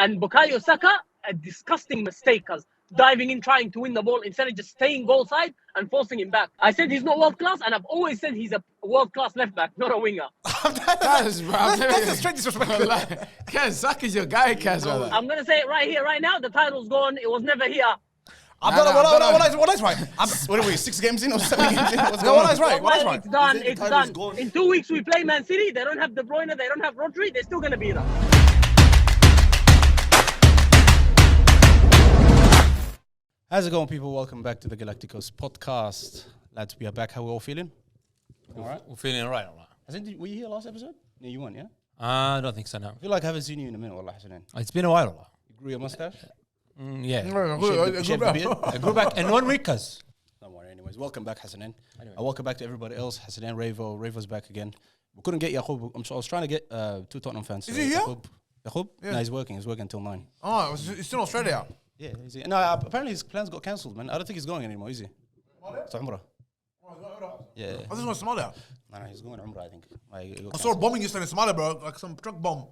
And Bukayo Saka, a disgusting mistake, cuz diving in, trying to win the ball instead of just staying goal side and forcing him back. I said he's not world class, and I've always said he's a world class left back, not a winger. Kaz, bro. That's a straight disrespect. Kaz, Saka's your guy, Kaz, brother. I'm gonna say it right here, right now. The title's gone. It was never here. What is right? What are we, 6 games in or 7 games in? What's going on? What is right? It's done. It's done. In 2 weeks, we play Man City. They don't have De Bruyne. They don't have Rodri. They're still gonna be there. How's it going, people? Welcome back to the GalacticOz Podcast. Lads, we are back. How are we all feeling? All right. We're feeling all right. Were you here last episode? No, you weren't, yeah? I don't think so, no. I feel like I haven't seen you in a minute, wallah, Hassanin. It's been a while. You grew your mustache? Yeah. I I grew back in 1 week, cuz. Don't worry, anyways. Welcome back, Hassanin. Welcome back to everybody else. Hassanin, Ravo's back again. We couldn't get Yaqub. I was trying to get 2 Tottenham fans. Is he here? Yaqub? Yeah. No, he's working. He's working until 9. Oh, he's still in Australia? Yeah, is he? No, apparently his plans got cancelled, man. I don't think he's going anymore, is he? To Umrah. Yeah. I just want Somalia. No, he's going to Umrah, I think. I saw a bombing yesterday in Somalia, bro. Like some truck bomb.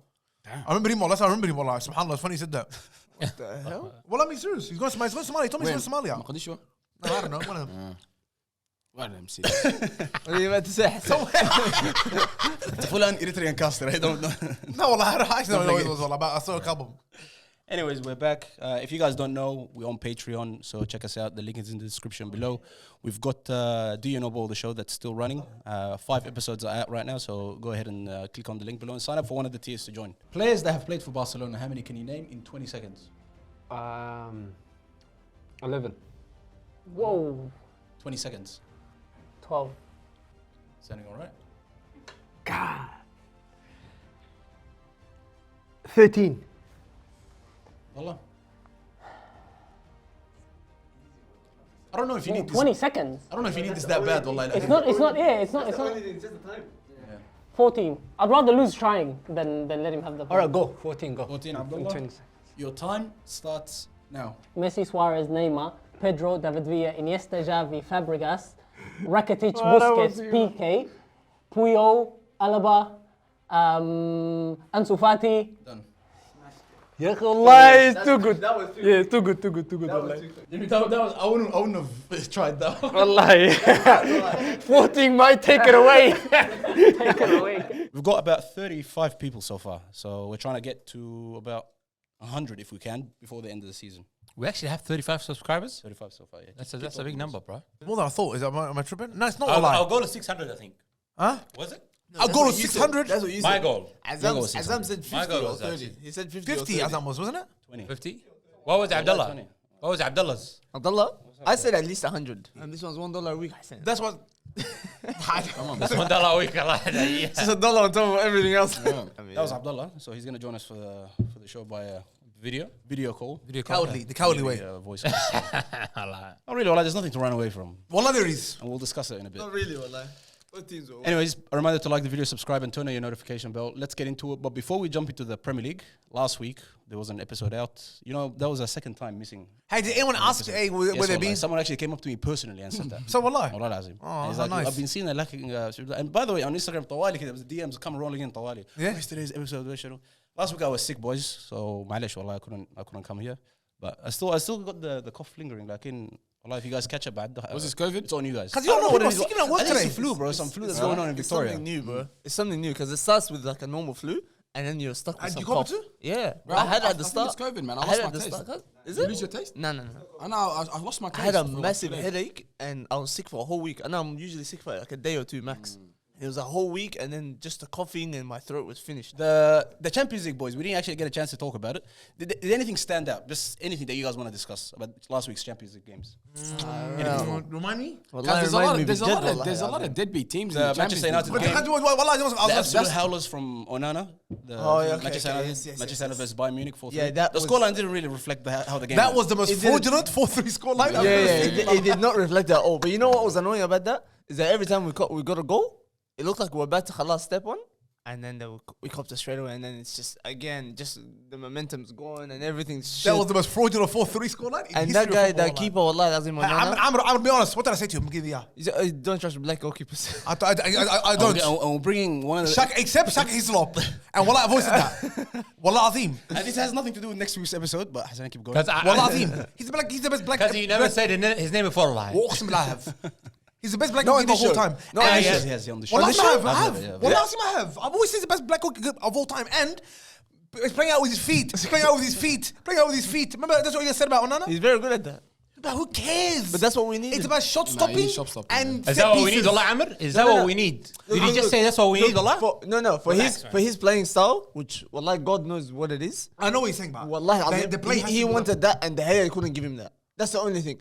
Damn. I remember him, I remember him. Like, SubhanAllah, it's funny he said that. What the hell? Well, let me serious. He's going to Somalia. He told me he's going to Somalia. Mogadishu? No, I don't know. One of them. One of them, see. What are you about to say? It's a full-on Eritrean caster, I don't know. No, well, I actually don't know what it was all about. I saw a couple. Anyways, we're back. If you guys don't know, we're on Patreon, so check us out. The link is in the description below. We've got Do You Know Ball, the show that's still running. 5 episodes are out right now, so go ahead and click on the link below and sign up for one of the tiers to join. Players that have played for Barcelona, how many can you name in 20 seconds? 11. Whoa. 20 seconds. 12. Sounding all right? God. 13. Wallah. I don't know if you need this. 20 seconds. I don't know if you need this that bad, Wallah. It's not. It's not. 14. I'd rather lose trying than let him have the ball. All right, go. 14, go. 14, Abdullah. Your time starts now. Messi, Suarez, Neymar, Pedro, David Villa, Iniesta, Xavi, Fabregas, Rakitic, Busquets, PK, Puyol, Alaba, Ansu Fati. Done. Yeah, Allah, it's too good. That was too good. Yeah, too good. That was, I wouldn't have tried that. Allah, 14 might take it away. Take it away. We've got about 35 people so far, so we're trying to get to about 100 if we can before the end of the season. We actually have 35 subscribers? 35 so far, yeah. That's a big number, bro. More than I thought. Am I tripping? No, it's not a I'll lie. go to 600, I think. Huh? Was it? No, I'll go to 600. That's what you said. My goal. Azam said 50 My goal or was 30. actually He said 50 50 or 30. Azam was, wasn't it? 20. 50? What was Abdullah? 20. What was Abdullah's? Abdullah, I said at least 100. And this one's $1 a week. I said. That's what... That's $1 a week. It's $1 on top of everything else. Yeah. That was Abdullah, so he's going to join us for the show by video call. The cowardly way. Voice call. Not really, Wallah, there's nothing to run away from. Wallah, there is. And we'll discuss it in a bit. Not really, wallah. What teams were? Anyways, a reminder to like the video, subscribe, and turn on your notification bell. Let's get into it. But before we jump into the Premier League, last week there was an episode out. You know, that was our second time missing. Hey, did anyone ask where they been? Someone actually came up to me personally and said that. So wallah. Wallah lazim. Oh, he's like, nice. I've been seeing that lacking. And by the way, on Instagram, Tawali, there was DMs come rolling in Tawali. Yeah. Where's today's episode? Last week I was sick, boys. So malish, wallah, I couldn't come here. But I still got the cough lingering. Like if you guys catch up, Was this COVID? It's on you guys. Because you don't know what it is. Speaking of I work think it's today. the flu, bro. Some flu that's going on in Victoria. It's something new, bro. It's something new because it starts with like a normal flu and then you're stuck with And some you got cough. it too? Yeah. Bro, I had it at the I think start. it's COVID, man. I I lost had it my at the taste. start. Is You it? lose your taste? No. I know, I lost my taste. I had a for massive 2 days. headache and I was sick for a whole week. And I'm usually sick for like a day or two max. It was a whole week and then just the coughing and my throat was finished. The Champions League, boys, we didn't actually get a chance to talk about it. Did anything stand out? Just anything that you guys want to discuss about last week's Champions League games? Remind me? There's a lot of deadbeat teams in the Champions Manchester League. United But game. I The was absolute howlers from Onana. Manchester United versus Bayern Munich 4-3. Yeah, that the was- scoreline didn't really reflect how the game That was went. the most fraudulent 4-3 scoreline I've Yeah, ever seen. it did not reflect at all. But you know what was annoying about that? Is that every time we got a goal, it looked like we were about to khalas step one. And then we copped it straight away, and then it's just again, just the momentum's going and everything's shit. That was the most fraudulent 4-3 scoreline. And that guy, that keeper, wallah, that's him. I'm be honest. What did I say to him? Don't trust black goalkeepers. I don't. I'm bringing one of the... Shaka, except Shaka Hislop. And wallah, I've always said that. Wallah Azim. And this has nothing to do with next week's episode, but Hassan, keep going. Wallah Azim. He's the best black. Because you never said his name before, like. He's the best black goalkeeper of all time. No, he has on the show. Wallah Azim, I have. I've always said the best black goalkeeper of all time. And he's playing out with his feet. Remember, that's what you said about Onana? He's very good at that. But who cares? But that's what we need. It's about shot stopping. And is that what we need, Allah Amr? Is that what we need? Did he just say that's what we need, Allah? For his playing style, which wallahi God knows what it is. I know what he's saying about. Wallahi, he wanted that, and De Gea couldn't give him that. That's the only thing.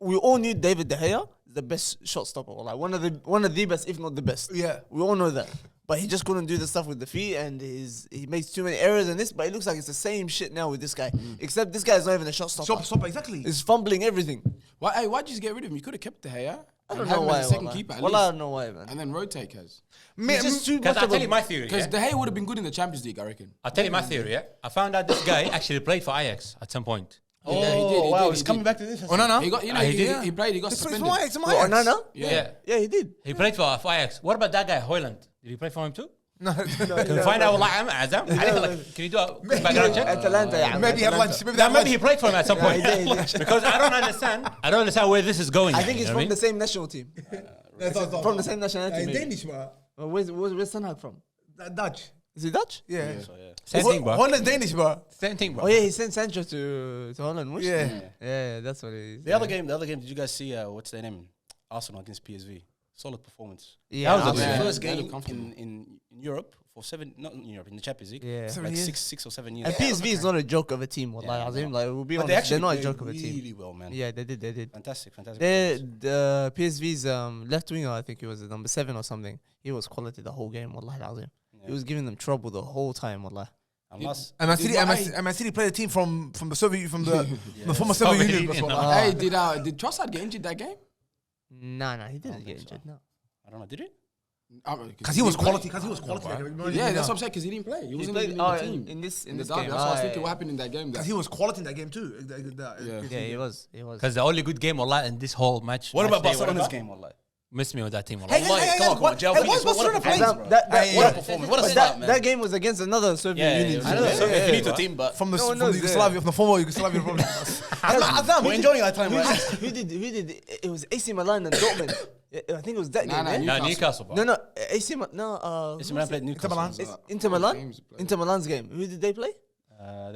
We all knew David De Gea is the best shot stopper. Wallahi. One of the best, if not the best. Yeah, we all know that. But he just couldn't do the stuff with the feet, and he makes too many errors in this. But it looks like it's the same shit now with this guy. Except this guy is not even a shot stopper. Stopper, exactly. He's fumbling everything. Why'd you just get rid of him? You could have kept De Gea. I don't know why. Second keeper, I don't know why, man. And then rotate Kaz. Because I'll tell you my theory. Because De Gea would have been good in the Champions League, I reckon. I'll tell you my theory. Yeah, I found out this guy actually played for Ajax at some point. Oh, yeah, he did. Wow, he's coming back to this. Oh, no. He got, he played. He got suspended. Onana? Yeah, he did. He played for Ajax. What about that guy, Højlund? Did he play for him too? No. Can we find out what Azam? Can you do a background check? Atalanta, Maybe he had lunch. Maybe he played for him at some point. Because I don't understand where this is going. I think he's from the same national team. From the same nationality. He's Danish, bro. Where's Son from? Dutch. Is he Dutch? Yeah. Same thing, bro. Holland's Danish, bro. Same thing, bro. Oh yeah, he sent Sancho to Holland. Yeah, that's what it is. The other game, did you guys see what's their name? Arsenal against PSV. Solid performance. Yeah, that was the a first game in Europe for not in Europe, in the Champions League. Yeah. Like 6 or 7 years. And PSV is not a joke of a team. Like we'll be honest, they're not a joke of a team. Really well, man. Yeah, they did. Fantastic. The PSV's left winger, I think he was number 7 or something. He was quality the whole game. Wallahi al-azim. He was giving them trouble the whole time. Wallahi. And Man City played a team from the Soviet the former Soviet Union. Hey, did Trossard get injured that game? Nah, he didn't get injured. No, I don't know. Did he? Because he was quality. Yeah, that's what I'm saying. Because he didn't play. He wasn't even in the team. In this derby. game. That's what I was thinking. What happened in that game? Because he was quality in that game too. Yeah, he was. Because the only good game, Allah, in this whole match. What about Barcelona's game, Wallah? Missed me with that team. Hey, come on, what's Barcelona playing? What a performance! What a start, man! That game was against another Soviet Union. I know Soviet Finito team, but from the Yugoslavia, from the former Yugoslavia. We're enjoying our time, right? Who did? It was AC Milan and Dortmund. I think it was that game. No, Newcastle. No, AC Milan played Newcastle. Inter Milan. Inter Milan's game. Who did they play?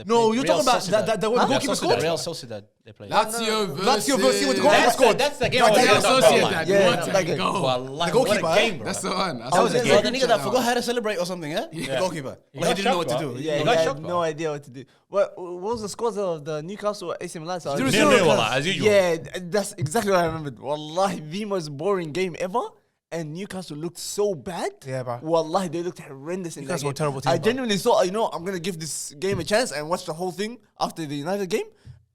No, you're talking about the goalkeeper scored? Real Sociedad, they played. Lazio versus with the goalkeeper scored. That's the game. Real Sociedad. That game. The goalkeeper, that's the one. That was a game. The nigga that forgot how to celebrate or something, eh? The goalkeeper. He didn't know what to do. Yeah, he had no idea what to do. What was the scores of the Newcastle AC Milan? 0-0, as usual. Yeah, that's exactly what I remembered. Wallahi, the most boring game ever. And Newcastle looked so bad. Yeah, bro. Wallahi, they looked horrendous in that game. Newcastle were terrible team, I genuinely thought, I'm going to give this game a chance and watch the whole thing after the United game.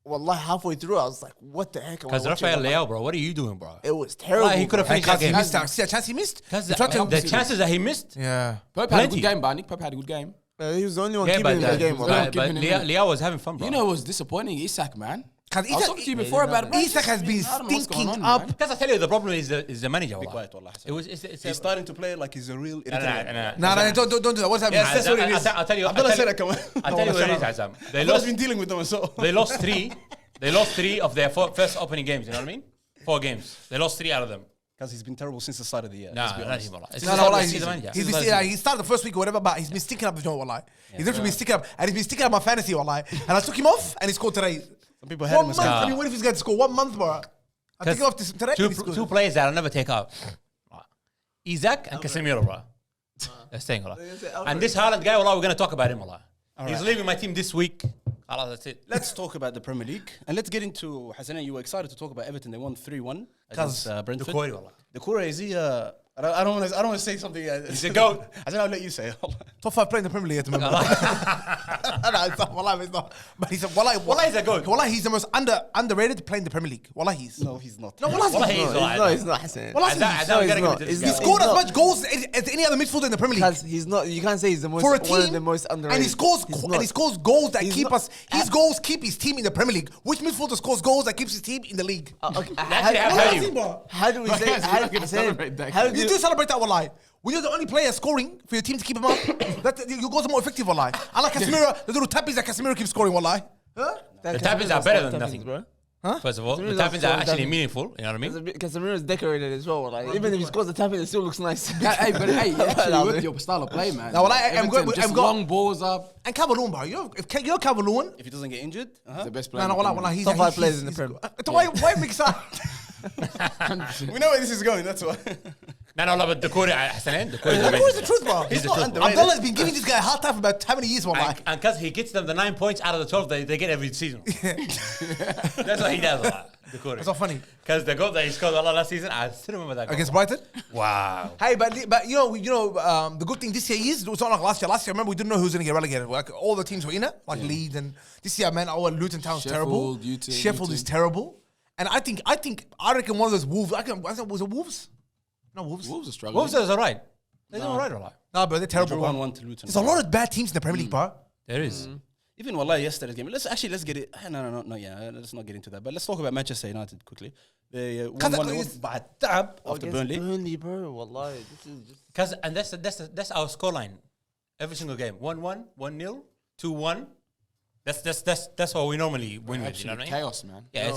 Wallahi, halfway through, I was like, what the heck? Because Rafael Leao, bro, what are you doing, bro? It was terrible. He could have finished that game. See a chance he missed? The chances that he missed? Yeah. Pep had a good game, Nick Pep had a good game. He was the only one keeping the game. But Leao was having fun, bro. You know what was disappointing? Isak, man. I was talking to you before about it. Isak has been stinking up. Because I tell you, the problem is the manager. Be quiet, Wallah. He's starting to play like he's a real Eritrean. No, don't do that. What's happening? Yes, that's what it is. I'll tell you. I'm gonna say that, come on. I'll tell you what it is, Azam. I've been dealing with them, so they lost 3. They lost 3 of their first opening games. You know what I mean? 4 games. They lost 3 out of them. Because he's been terrible since the start of the year. Not him, Wallah. He started the first week or whatever, but he's been sticking up the joint, Wallah. He's literally been sticking up, and he's been sticking up my fantasy, Wallah. And I took him off, and he scored today. Some people had him as I mean, what if he's going to score 1 month, bro? I took him off today. 2 players that I'll never take out. Isaac and Casemiro, bro. They're staying, Wallah. And this Haaland guy, Wallah, we're going to talk about him, Wallah. He's leaving my team this week. Allah, that's it. Let's talk about the Premier League. And let's get into, Hassan, you were excited to talk about Everton. They won 3-1 against Brentford. The Kura, is he a I don't want to say something. He's a goat. I said I'll let you say it. Top 5 player in the Premier League at the moment. No, it's not. Wallah, it's not. But he's a goat. Wallah, he's the most underrated player in the Premier League. Wallah, he's. No, he's not. No, Wallah, He's not Hassan. He scored as much goals as any other midfielder in the Premier League. He's not. You can't say he's the most For a team, one of the most underrated. and he scores goals that keep us. His goals keep his team in the Premier League. Which midfielder scores goals that keeps his team in the league? Okay, How do we say? How You do celebrate that, Wallahi. When you're the only player scoring for your team to keep him up, your goals are more effective, Wallahi. I like Casemiro, the little tappies that Casemiro keeps scoring, Wallahi. Huh? The tap-ins are better than nothing, bro. Huh? First of all, the tap-ins are actually meaningful. You know what I mean? Casemiro is decorated as well. Like, even if he scores the tap-in, it still looks nice. Hey, but actually, with your style of play, man. Now, Wallahi, Everton, just long balls up. And Calvert-Lewin, bro. You're Calvert-Lewin. If he doesn't get injured, He's the best player. No, Wallahi, he's Top 5 players in the Prem. Why mix up? we know where this is going. That's why. No, but the Corey, Hassan, the Corey is Where's the amazing. truth, bro? He's the truth. Abdullah's been giving this guy a hard time for about how many years, Wallahi? And because he gets them the 9 points out of the 12 they get every season. That's what he does a lot, the Corey. That's not funny. Because the goal that he scored a lot last season, I still remember that goal. Against Brighton? Wow. Hey, but the good thing this year is, it's not like last year. Last year, remember, we didn't know who was going to get relegated. Like, all the teams were in it, like Leeds. And this year, man, our Luton Town's terrible. Sheffield is terrible. And I reckon one of those Wolves, I think was it Wolves? No, Wolves. Wolves are struggling. Wolves is alright. They're alright, alright. No, but they're terrible. 1-1 to Luton. There's a lot of bad teams in the Premier League, bro. There is. Even Wallahi yesterday's game. Let's get it. No. Let's not get into that. But let's talk about Manchester United quickly. They 1-1 by a dab after Burnley. Burnley, bro. Wallahi, this is just. Because and that's our scoreline. Every single game. 1-1, 1-0, 2-1. That's what we normally win with. You know what I mean? Chaos, man. Yeah,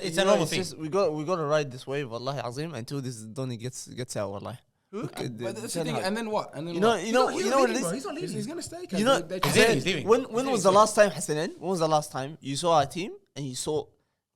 it's a normal thing. We got to ride this wave, Wallahi Azim, until this Donny gets out, Wallahi. But that's the thing. And then what? You know what it is? He's not leaving. He's gonna stay. You know, He's leaving. When was the last time, Hassanin? When was the last time you saw our team and you saw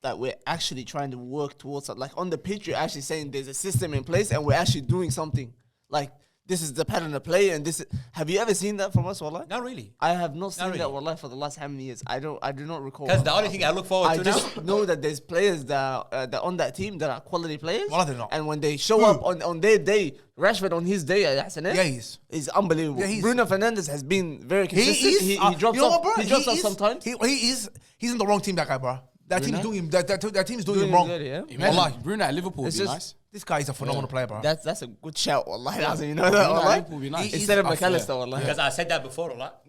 that we're actually trying to work towards it? Like on the pitch, you're actually saying there's a system in place and we're actually doing something. Like this is the pattern of play, and this. Have you ever seen that from us, Wallah? Not really. I have not seen really. that, Wallah, for the last how many years? I do not recall. Because the only thing I look forward I to just now. know that there's players that are on that team that are quality players. Wallah, they're not. And when they show up on their day, Rashford on his day, Yeah, he is. is unbelievable. Yeah, Bruno Fernandes has been very He consistent. is. He drops off. Bro? He drops off sometimes. He is. He's in the wrong team. That guy, bro. That team is doing him. That team is doing him Doing wrong. good, yeah. Imagine Wallahi. Bruno at Liverpool would It's be just- nice. This guy is a phenomenal player, bro. That's a good shout, Wallah. You know that, Bruno at Wallah? Liverpool would be nice. Instead of He's up there. McAllister, Wallah. Because I said that before a lot.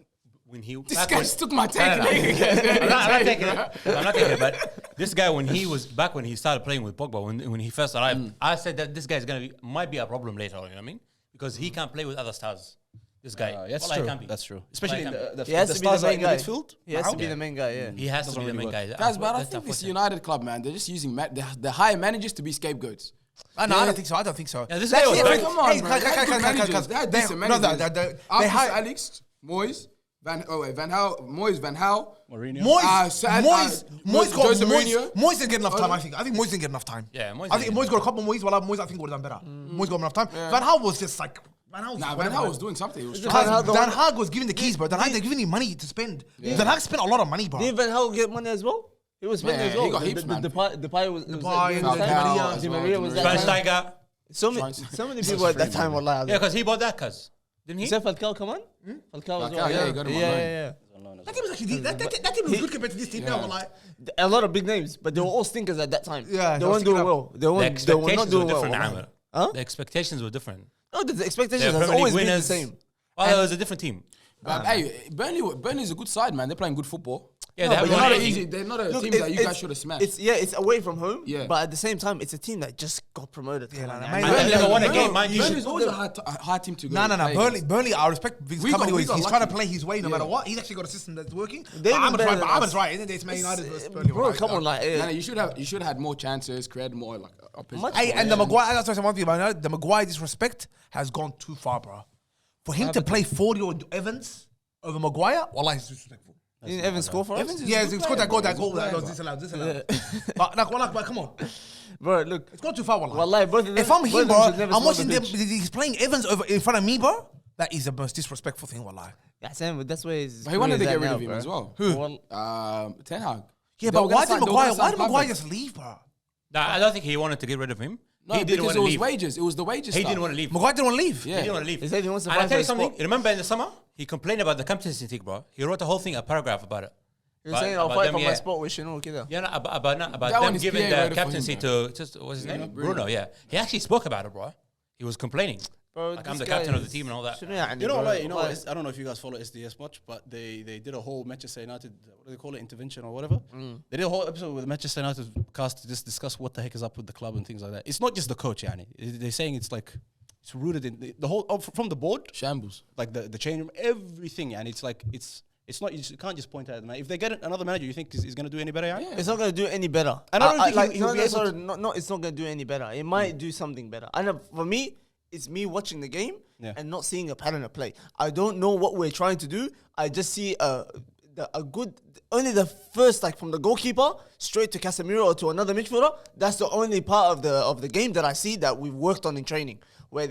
When he This back guy when- took my take. I'm not taking it. I'm not taking it. But this guy, when he was back when he started playing with Pogba, when he first arrived, I said that this guy might be a problem later on. You know what I mean? Because he can't play with other stars. This guy, That's Wallah, he true. can't be. That's true. Especially Wallah, he the He has the to be the stars are main in the guy. midfield. He has to be Yeah. the main guy, yeah. He has to be the main guy. Guys, but I That's think this unfortunate. United club, man, they're just using the higher managers to be scapegoats. No, I don't think so. I don't think so. Yeah, this guy was Hey, back. come on, bro. They had good managers. They had decent managers. They After hired Alex, Moyes, Van Gaal, Mourinho. Jose Mourinho. Moyes didn't get enough time. I think Moyes didn't get enough time. Yeah, Moyes I think didn't. Moyes got a couple more Moyes. Well, Moyes I think would have done better. Moyes got enough time. Van Gaal was just like Van Gaal was doing something. He was Van trying. Gaal- Dan Haag was giving the keys, bro. Dan Haag, they're giving him money to spend. Dan Haag spent a lot of money, bro. Did Van Gaal get money as well? He was spending Yeah, as well. he got heaps, man. Depay was Depay, that Di time? Maria Di Maria was that time. Schweinsteiger. So many people at that time, Wallah. Yeah, because he bought that, cuz. Didn't he? Is that Falcao come on? Falcao as well. yeah, he got him on loan. Yeah. That team was actually that team was good compared to this team now. Like, A lot of big names, but they were all stinkers at that time. Yeah, They they were weren't doing sticking well. They The were not expectations were doing well. different, Wallah. Amr. Huh? The expectations were different. No, the expectations They're has Premier always League been the winners. same. Well, it was a different team. But hey, Burnley's a good side, man. They're playing good football. Yeah, No, they but have They're won not anything. easy. They're not a Look, team that you guys should have smashed. It's away from home, Yeah. but at the same time, it's a team that just got promoted. Come on, man. man. And they never won a game, mind you. Burnley's always a hard team to go. no. play against. Burnley, I respect his We company. got- we He's got trying to lucky. play his way no Yeah. matter what. He's actually got a system that's working. They're But even better than Ahmed's us. right, isn't it? It's Man United versus Burnley. Bro, right? come on, like, No, you should have had more chances, created more like opposition. Hey, and the Maguire, that's what I want to about it. The Maguire disrespect has gone too far, bro. For him to play 40 or Evans over Maguire, wallah, he's disrespectful. Didn't Evans score for us? Yeah, he scored that goal. That was disallowed. But like, wallah, come on, Bro, look. it's gone too far, wallah. Wallahi, both of them- If I'm both him, of them bro, should never I'm score watching the them. pitch. He's playing Evans over in front of me, bro. That is the most disrespectful thing, wallah. Yeah, Sam, but that's where his But he wanted to career is get at rid of now, him bro. as well. Well, Ten Hag. Yeah, They were but gonna why did sign- they were Maguire? gonna Why sign did Maguire Pablo. just leave, bro? Nah, I don't think he wanted to get rid of him. No, He didn't because wanna it was leave. wages. It was the wages. He stuff. didn't want to leave. Maguire didn't want to leave. He Yeah. didn't want to leave. He said he wants to And I find tell you his something. spot. You remember in the summer, he complained about the captaincy thing, bro. He wrote a whole thing, a paragraph about it. He was saying, I'll About fight them, for my yeah. spot with Shino Kida. Yeah, no, about That them one is giving PA the wrote it for him, captaincy bro. to what's his name? Bruno. Bruno. Yeah, he actually spoke about it, bro. He was complaining. Bro, Like, I'm this the captain guy of the is- team and all that. Shouldn't he, You know, bro? like, you know, Like, I don't know if you guys follow SDS much, but they did a whole Manchester United, what do they call it, intervention or whatever. They did a whole episode with the Manchester United cast to just discuss what the heck is up with the club and things like that. It's not just the coach, yani. They're saying it's like it's rooted in the whole from the board, Shambles. like the change room, everything, and it's like it's not you can't just point at the man. If they get another manager, you think he's going to do any better? Yani? It's not gonna do any better. And I don't think like, he'll be able sorry, no, it's not gonna do any better. It might do something better. And for me, it's me watching the game and not seeing a pattern of play. I don't know what we're trying to do. I just see a good, only the first, like from the goalkeeper straight to Casemiro or to another midfielder. That's the only part of the game that I see that we've worked on in training, where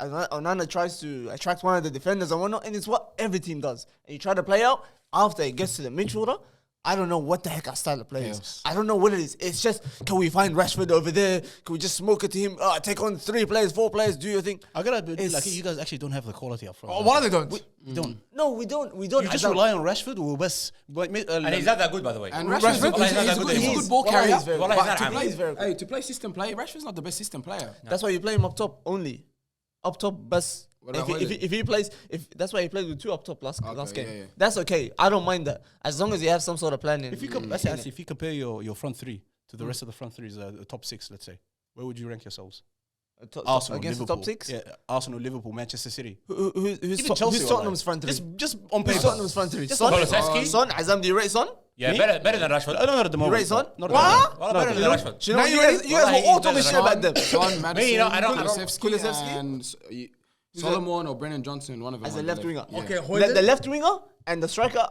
Onana tries to attract one of the defenders and whatnot, and it's what every team does. And you try to play out after it gets to the midfielder. I don't know what the heck our style of play is. Yes. I don't know what it is. It's just, can we find Rashford over there? Can we just smoke it to him? Take on 3 players, 4 players, do your thing. I gotta admit, It's- like you guys actually don't have the quality up front. Oh, what are they doing? You don't. No, we don't. We don't. You just Azam. rely on Rashford or best. And he's not that good, by the way. And Rashford, Rashford's he's not he's good a anymore. good ball Wallahi, carrier. he's very Wallahi, good. he's not To Ahmed. play, he's very good. Hey, to play system play, Rashford's not the best system player. That's why you play him up top only. Up top, best. What about Hoyland? If he plays, that's why he played with 2 up top last game. yeah. That's okay. I don't mind that as long as you have some sort of plan. If you if you compare your front 3 to the rest of the front 3's the top 6, let's say, where would you rank yourselves? Arsenal, against Liverpool. the top 6, Yeah, Arsenal, Liverpool, Manchester City. who's Even Chelsea. who's Tottenham's front 3? Just on Who's paper. Tottenham's front 3? Just Son, Kulusevski? Son, Azam, do you rate Son? Yeah, Me? better than Rashford. I don't know at the moment. rate Son? Not What? at Well, the better moment. than Rashford. You know, you guys were Wallahi, all he's talking better shit about them. Son, Madison, Me, you know, I don't- Kulusevski, and Solomon or Brennan Johnson, one of them. As a on left the winger. Yeah. Okay, The Hoyland. left winger and the striker,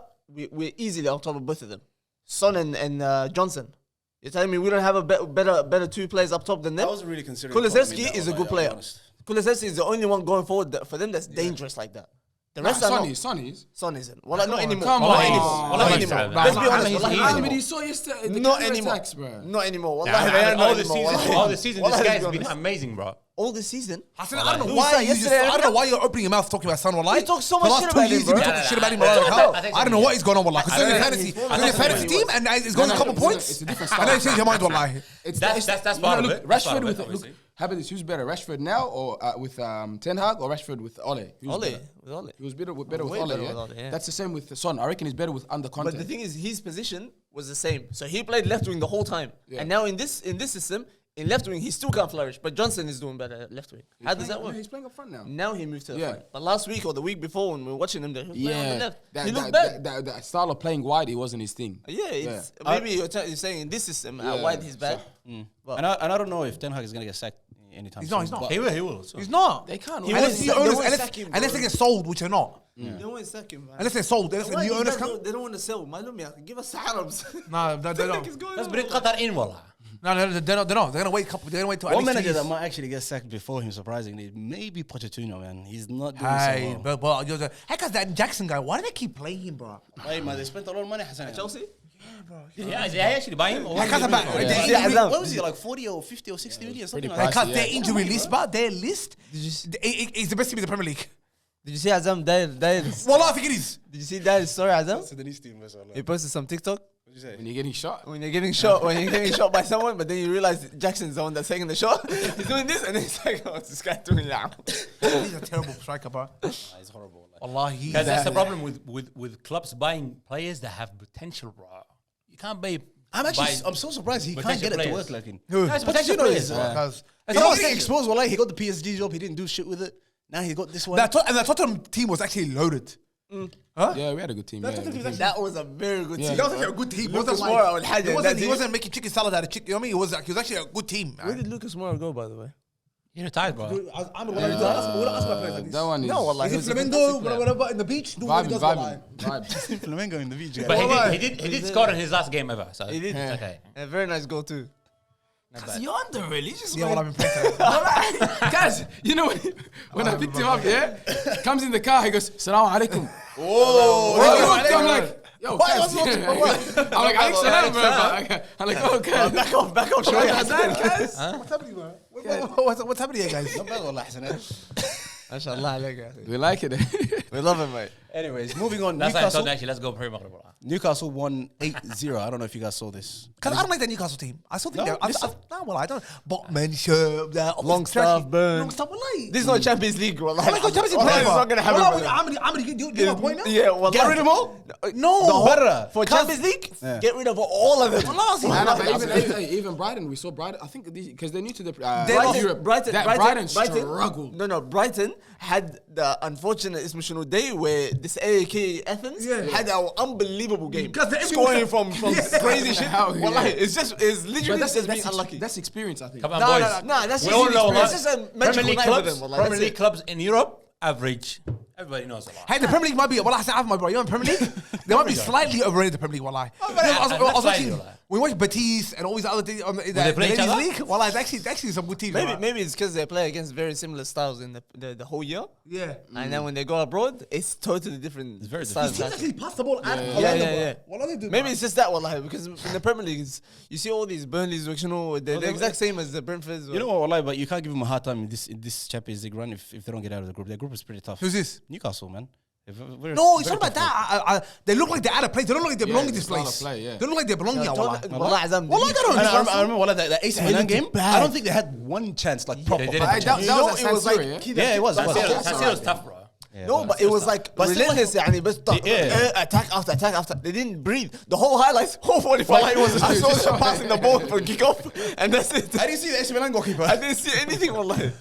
we're easily on top of both of them. Son and Johnson. You're telling me we don't have a better 2 players up top than them? I was really considering. Kulusevski Tottenham in is that a one, good I'll be player. honest. Kulusevski is the only one going forward for them that's dangerous like that. The rest are not. Son is. Son isn't. Well, not anymore. come Not on. anymore. Wallahi, Not he's anymore. bad. Let's be honest. Wallahi, Wallahi, he's not I mean, anymore. you saw yesterday the Not counter anymore. attacks, bro. Not anymore. Nah, Wallahi, they are not all the anymore. season, Wallahi. all the season, Wallahi, this let's guy's be been honest. amazing, bro. All the season. Hassan, I don't know Who why said you just. yesterday, I don't know why you're opening your mouth talking about Son Wallahi. You talk so For the much last shit 2 about years, him, you've been bro. talking shit about him. Nah, Like, nah, how? I think I don't know what he's going on, Wallahi. Because he's in I fantasy. think- He's in I think- fantasy team and he's got a couple points. It's a different And then you style. change your mind, Wallahi. That's part of look, it. That's part Rashford of with it, look. obviously. How about this? Who's better, Rashford now or with Ten Hag or Rashford with Ole? Who's Ole. better? With Ole. He was better with Way Ole. better Yeah? with Ole, yeah. That's the same with Son. I reckon he's better with under But content. the thing is, his position was the same. So he played left wing the whole time. Yeah. And now in this system, in left wing, he still can't flourish. But Johnson is doing better at left wing. How does that work? He's playing up front now. Now he moved to the Yeah. front. But last week or the week before when we were watching him, he was playing on the left. He looked bad. that style of playing wide, it wasn't his thing. Yeah, it's maybe you're saying in this system, wide he's bad. But And I don't know if Ten Hag is gonna get sacked anytime He's soon. not, he's not. but- He will. So. He's not. They can't. He Unless was- the they owners, won't unless sack him, unless bro. they get sold, which they're not. They don't want to sack him, man. Unless they're sold, unless the Why new these owners guys come. don't- They don't want to sell. Malum ya, give us Arabs. Nah, they don't. Let's bring Qatar in, wallah. No, they're not. They're gonna wait a couple. They're gonna wait till at One least 2 manager years. that might actually get sacked before him, surprisingly, maybe Pochettino, man. He's not doing Hey, so well. but you're heck, that Jackson guy. Why do they keep playing him, bro? Hey, man, they spent a lot of money, Hassan. Chelsea? Yeah, they actually buy him. Heck, that's about. Yeah, They- Azam. What was he, like 40 or 50 or 60 million? Something like pricey. that. Because their injury list, but their list, Did you see, it's the best team in the Premier League. did you see Azam? Well, I think it is. Did you see that story, Azam? Sudanese team, that's all. He posted some TikTok. What did you say? When you're getting shot. When you're getting shot by someone, but then you realize Jackson's the one that's taking the shot. He's doing this, and then he's like, "What's this guy doing now?" He's a terrible striker, bro. It's horrible. Like, Allah, he's Because that's the problem with clubs buying players that have potential, bro. You can't buy. I'm so surprised he can't get it to potential work players. like him. That's potential Pochettino players. is, because He's not getting exposed. Well, like, he got the PSG job. He didn't do shit with it. Now he got this one. and the Tottenham team was actually loaded. Yeah, we had a good team. Yeah, That was a very good team. That was actually a good team. Lucas Like- Moura والحاجة he that he wasn't making chicken salad out of chicken. You know what I mean? He was actually a good team. Where did Lucas Moura go, by the way? You're retired, bro. I'm gonna ask my players. that one is. No, wallah, Is he it was a Flamengo, fantastic player. whatever, in the beach? Do what he Vibing, does, wallahi. vibing. Flamengo in the beach. But Wallah. he did score in his last game ever. So He did. it's okay. A very nice goal too. You're under really. Just Yeah, well, I've been playing. guys, you know when I picked him up, yeah, comes in the car, he goes, "Salaam alaikum." Oh, I looked, I'm like, Yo, What? Kaz. I'm like, Alex Salam, bro. I'm like, oh, Kaz. Back off, show What's happening, bro? What's happening here, guys? Not bad, والله حسن. MashaAllah عليك يا أخي. We like it. We love him, mate. Anyways, moving on. That's why I Newcastle. thought actually let's go Premier League. Newcastle won 8-0. I don't know if you guys saw this. Because I don't like the Newcastle team. I still think No, well, I don't. Botmanship, Longstaff, Burn. Longstaff, wallahi. This is not Champions League, bro. Like, Champions League It's not gonna happen. Wallah, brother. how many? Do you have a point now? Yeah, well, Get rid of them all? No. Better. For Champions League, get rid of all of them. Even Brighton, we saw Brighton. I think because they're new to the Brighton, Brighton struggled. No, Brighton had the unfortunate Ismail day where this AAK Athens had an unbelievable game. Because the scoring from crazy shit. Hell yeah. Wallahi, it's literally just being unlucky. That's experience, I think. Come on, No, boys. that's We just all know experience. It's just a magical Premier League night for clubs. them. Wallah, Premier that's League it. clubs in Europe average. Everybody knows a lot. Hey, the Premier League might be. Well, I said, my bro. You know, in Premier League, they might be slightly overrated. The Premier League, wallahi. but I was not watching. slightly, We watched Betis and all these other things on the they play each ladies' other? league. Wallahi, it's actually some good teams. wallahi. Maybe it's because they play against very similar styles in the whole year. Yeah. And then when they go abroad, it's totally different. It's very styles. These teams actually pass the ball and Yeah. What are they doing? Maybe it's just that, wallahi, because in the Premier League, you see all these Burnleys, they're the exact same as the Brentfords. You know what, wallahi, but you can't give them a hard time in this Champions League run if they don't get out of the group. Their group is pretty tough. Who's this? Newcastle, man. No, it's not about that. They look like they're out of place. They don't look like they belong in this style of place. play, yeah. They look like they belong here. Wallah. Wallah, Azam, Wallah, they don't. I remember wallah, the AC Milan looked game. bad. I don't think they had one chance, like proper. They didn't. proper chance. That was it at was San like Siro, Yeah, it was. San Siro's tough, bro. No, but it was like relentless. يعني بس attack after attack after. They didn't breathe. The whole highlights, whole 45. I saw them passing the ball for kickoff, and that's it. I didn't see the AC Milan goalkeeper. I didn't see anything. Wallahi.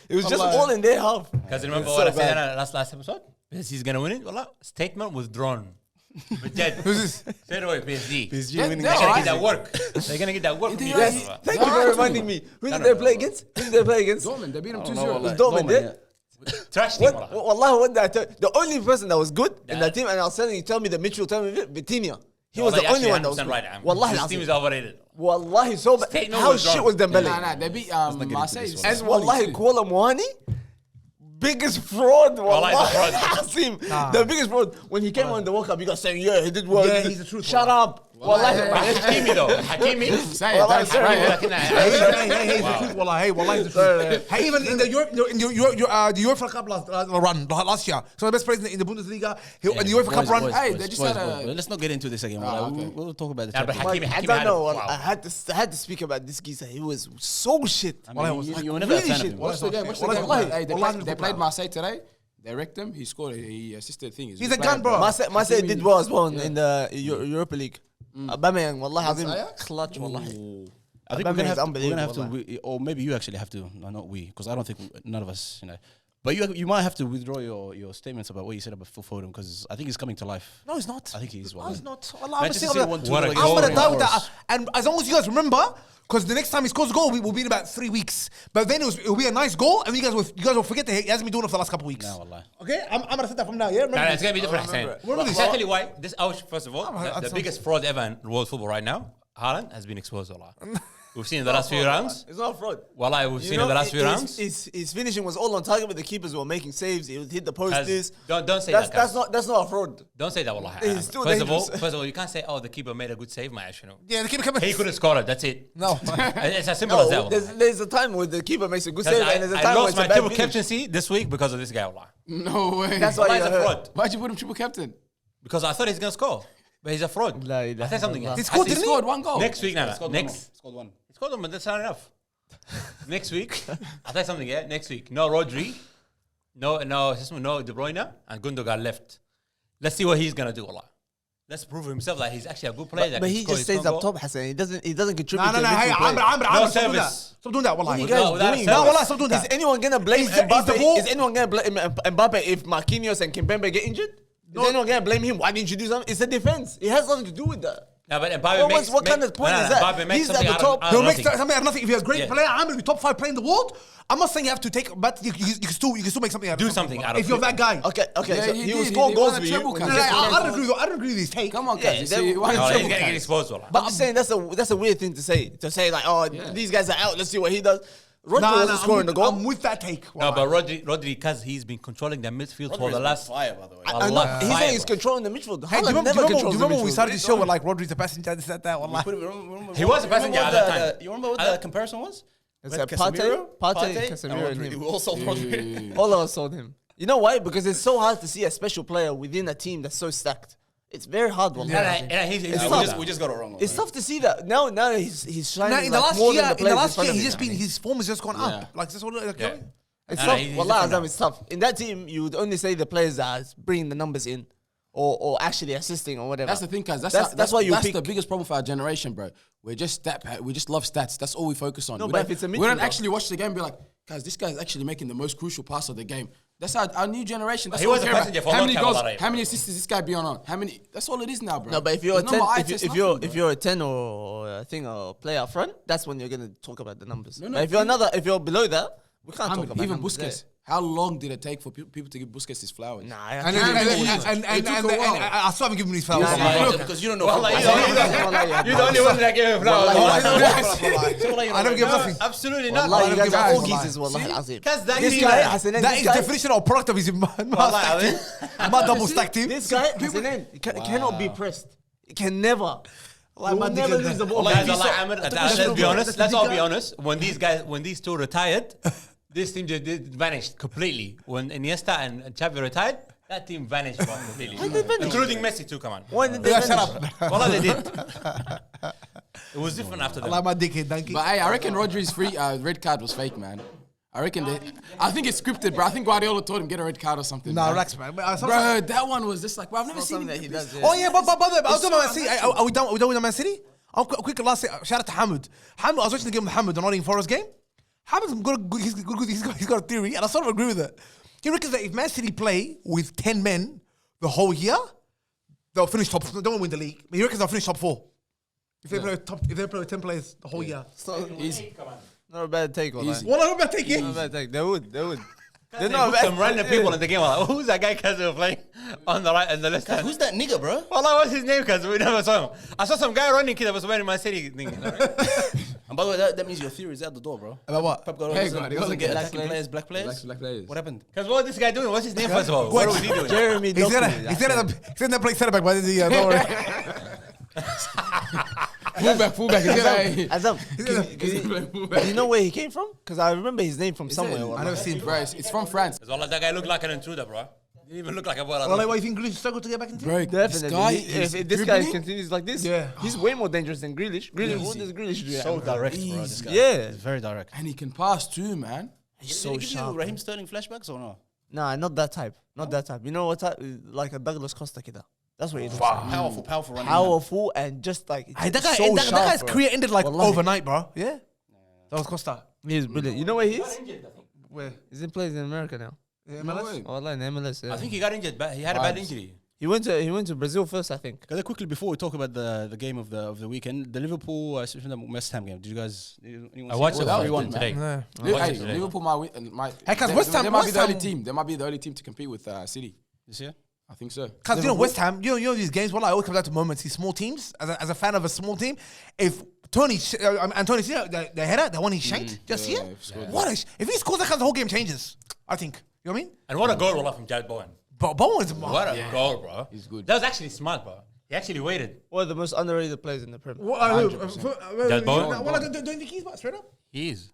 It was just all in their half. Because remember It's what I so said bad. in last episode? He's gonna win it. Wallah, statement withdrawn. But Jed, Who's this? straight away PSG. PSG Yeah, winning they're the They're gonna alright. get that work. They're gonna get that work. from you Yes, guys, wallah. thank you for reminding me. Who did they play against? Dortmund, they beat them 2-0. wallah. Dortmund did. Trash team, What? wallah. Wallahi, what did I tell you? The only person that was good in that team, and I was telling you, tell me the Mitchell, tell me Vitinha. He was Wallah, the only actually one that was 100% good. right. Am. Wallahi, This team lazim. is overrated. Wallahi, so bad. Statement How was shit wrong. was Dembele? Nah, they beat Marseille. this one. And wallahi, Kuala Muani, biggest fraud. Wallahi, Wallahi, the Azim. The biggest fraud. When he came on the World Cup, you guys saying, yeah, he did well. Yeah, he's the truth. Shut up. Wallahi. Hakimi though. Hakimi. Say it, Wallahi, that's sorry, right. Hey, it's the truth, wallah. Hey, wallah, it's the truth. Hey, even in the UEFA Cup last year, some of the best players in the Bundesliga, in the UEFA Cup run. Hey, they just had a. Let's not get into this again. wallah. okay. We'll talk about the Nah, but Champions League. Hakimi I had don't it. know. Wow. I had to speak about this geezer. He was so shit. I mean, Wallahi, you were never a really fan of shit. him. What's the game? Wallahi, Hey, wallahi, they played Marseille today. They wrecked him. He scored. He assisted thing. He's a gun, bro. Marseille did well as well in the Europa League. Aubameyang, wallahi, Azim, Ajax? clutch, wallahi. I think we're gonna have to, Unbelievable, or maybe you actually have to. No, not we, because I don't think none of us, you know. But you might have to withdraw your statements about what you said about Phil Foden, because I think he's coming to life. No, he's not. I think he is. No, he's not. Manchester City won 2-0 What a against goal. I'm gonna Nottingham doubt that. Forest. And as long as you guys remember, because the next time he scores a goal, we'll be in about 3 weeks. But then it'll be a nice goal, and you guys will forget that he hasn't been doing it for the last couple of weeks. Nah, wallah. Okay, I'm gonna set that from now. Yeah, remember Nah, this. it's gonna be different. Hassan. Remember this. I'll tell you why. This ouch. First of all, that the sounds- biggest fraud ever in world football right now, Haaland has been exposed a lot. We've seen in the last few rounds. It's not fraud. Wallah, we've seen in the last few rounds. His finishing was all on target, but the keepers were making saves. He would hit the post. Don't say That's that. that's not a fraud. Don't say that, wallah. It's still First of all, dangerous. you can't say, oh, the keeper made a good save, my you know. Yeah, they keep coming. He could have scored it. That's it. No. It's as simple as that. No, Wallah. there's a time where the keeper makes a good save, and there's a I time where lost it's a my bad triple finish. captaincy this week because of this guy, wallah. No way. That's why Wallah, you're he's a hurt. fraud. Why'd you put him triple captain? Because I thought he's gonna score, but he's a fraud. La I ilaha said something. illallah. He scored, He didn't scored one goal. Next week, Nana. Scored Next. Scored one. He scored one, but that's not enough. Next week, I'll tell you something. Yeah, next week, no Rodri, no De Bruyne, and Gundogan left. Let's see what he's gonna do, wallah. Let's prove himself that he's actually a good player. But he just stays up top, Hassan. He doesn't contribute. No, to hey, midfield play. Amr, No stop doing that. service. Stop doing that, What are you wallah. guys without doing? service. No, wallah, stop doing Is that. anyone gonna blame Is the ball- Mbappe? Is anyone gonna blame Mbappe if Marquinhos and Kimpembe get injured? Is anyone gonna blame him? Why didn't you do something? It's the defense. It has nothing to do with that. Yeah, but Mbappe Well, makes what kind of point is that? Mbappe makes He's at something the out top. of He'll make nothing. something out of nothing. If you're a great Yeah. player, I'm gonna be top 5 player in the world. I'm not saying you have to take, but you can still make something out of Do it. something out of If you're it. that guy. Okay. Yeah, So he he will did. score He goals won a for you. treble, No, Cuz. no, I don't agree with his take. Come on, Yeah, guys. then- You see, why No, triple he's gonna get captain? exposed, wallah. But I'm saying that's a weird thing to say. To say like, oh, these guys are out. Let's see what he does. Rodri wasn't scoring the goal. I'm with that take. No, but Rodri, because he's been controlling the midfield for the last. fire, by the way. I know. He's saying he's controlling the midfield. Hey, do you remember when we started the show with like Rodri's a passenger, this, that, He was a passenger at that time. You remember what the comparison was? It's a Partey, Casemiro, and We him. all sold Rodri. All of us sold him. You know why? Because it's so hard to see a special player within a team that's so stacked. It's very hard. One. We just got it wrong. It's tough to see that now. Now he's shining. Now, in the like last more year, than the players in front of him. his form has just gone up. Like that's all. Like, It's tough. Wallah Azam, it's tough. In that team, you would only say the players that are bringing the numbers in, or actually assisting or whatever. That's the thing, cuz that's why you that's pick. the biggest problem for our generation, bro. We just love stats. That's all we focus on. No, we but don't, if it's a we don't midfielder- actually watch the game and be like, guys, this guy's actually making the most crucial pass of the game. That's our new generation. That's He all was we a care passenger about. for a How long many time, goals, Wallah. how many assists is this guy beyond on? How many? That's all it is now, bro. No, but if you're a There's no 10, more eye if test, you're nothing, if you're a 10 or a thing or player up front, that's when you're gonna talk about the numbers. No, But if you're below that, we can't talk about even numbers Busquets. How long did it take for people to give Busquets his flowers? Nah, And I still haven't given him his flowers. Because you don't know. You're the only one that gave him flowers. I don't give nothing. Absolutely Wallah, not. you guys are all Wallahi. geezers, Wallah al-Azim. Because that This team- guy, Hasanen, That this is guy, definition of product of his my double stack team. this guy, Hasanen, he cannot be pressed. He can never. He will never lose the ball. Guys, let's be honest. Let's all be honest. When these two retired, this team just vanished completely. When Iniesta and Xavi retired, that team vanished completely. Including Messi too, come on. When did they Shut finish? up. Wallah, they did. It was different after I that. like my dickhead, donkey. But hey, I reckon Rodri's red card was fake, man. I think it's scripted, bro. I think Guardiola told him get a red card or something. Nah, man. relax, man. Bro, that one was just like, bro, I've never seen Something that he it. does. Oh yeah, but I was talking about Man City. Are we done with Man City? I'll quick last shout out to Hamid. I was watching the game with Hamid, the Nottm Forest game. Hamid's he's got a theory, and I sort of agree with it. He reckons that if Man City play with 10 men the whole year, they'll finish top. They don't win the league, but he reckons they'll finish top 4. If they play with 10 players the whole year. Not a bad take, Wallah. Easy. What about take it? Not a bad take. They would. They're They not put some random people in the game. Like, who's that guy? Because they were playing on the right and the left hand. Who's that nigga, bro? Wallah, what's his name? Because we never saw him. I saw some guy running kid that was wearing my City thing. And by the way, that means your theory is out the door, bro. About what? Pep Guardiola Hey, doesn't Guardiola get black attacking players, black players. Black players. What happened? Because what is this guy doing? What's his name first of all? What was he doing? Jeremy He's Doku. gonna play centre back, but don't worry. Fullback. Azam, do you know where he came from? Because I remember his name from somewhere. I Wallah. never seen it, bro. It's from France. Because Wallah, that guy looked like an intruder, bro. Didn't even look like a baller. Well, why you think Grealish struggled to get back into? Bro, this Definitely. guy If is this guy dribbling. continues like this, Yeah. he's way more dangerous than Grealish. What does Grealish do? So direct, bro. This guy. Yeah. He's very direct. And he can pass too, man. He's so give sharp. you Raheem Sterling flashbacks or no? Nah, not that type. Not that type. You know what type? Like a Douglas Costa kida. That's what he looks Powerful running. Powerful and just like Hey, that guy, so that sharp, guy's bro. career ended like Wallahi. overnight, bro. Yeah. That was Costa. He's brilliant. You know where he is? Where? He's in plays in America now. Yeah, No MLS? way. Oh, in MLS. Yeah. I think he got injured. He had a bad injury. He went to Brazil first, I think. Quickly before we talk about the game of the weekend, the Liverpool West Ham game. Did you guys? I watched it That was 3-1 good, today. Yeah. Watch it Hey, today. Liverpool might win. Hey, 'cause West Ham- They might be West the only Ham- team. They might be the only team to compete with City this year? I think so. Because you know West Ham, you know these games. Well, I always come down to moments. These small teams. As a fan of a small team, if Tony see the header, the one he shanked, just see it. If he scores that, the whole game changes. I think. You know what I mean? And what a goal roll from Jared Bowen. But Bowen's What a goal, bro. He's good. That was actually smart, bro. He actually waited. One of the most underrated players in the Premier. That Bowen? Don't you think he's straight up? He is.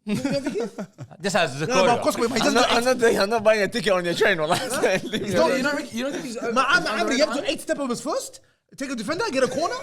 This has the No, but of course, but he doesn't. I'm not buying a ticket on your train. Wallah. You don't think he's You have to 8-step of his first. Take a defender, get a corner,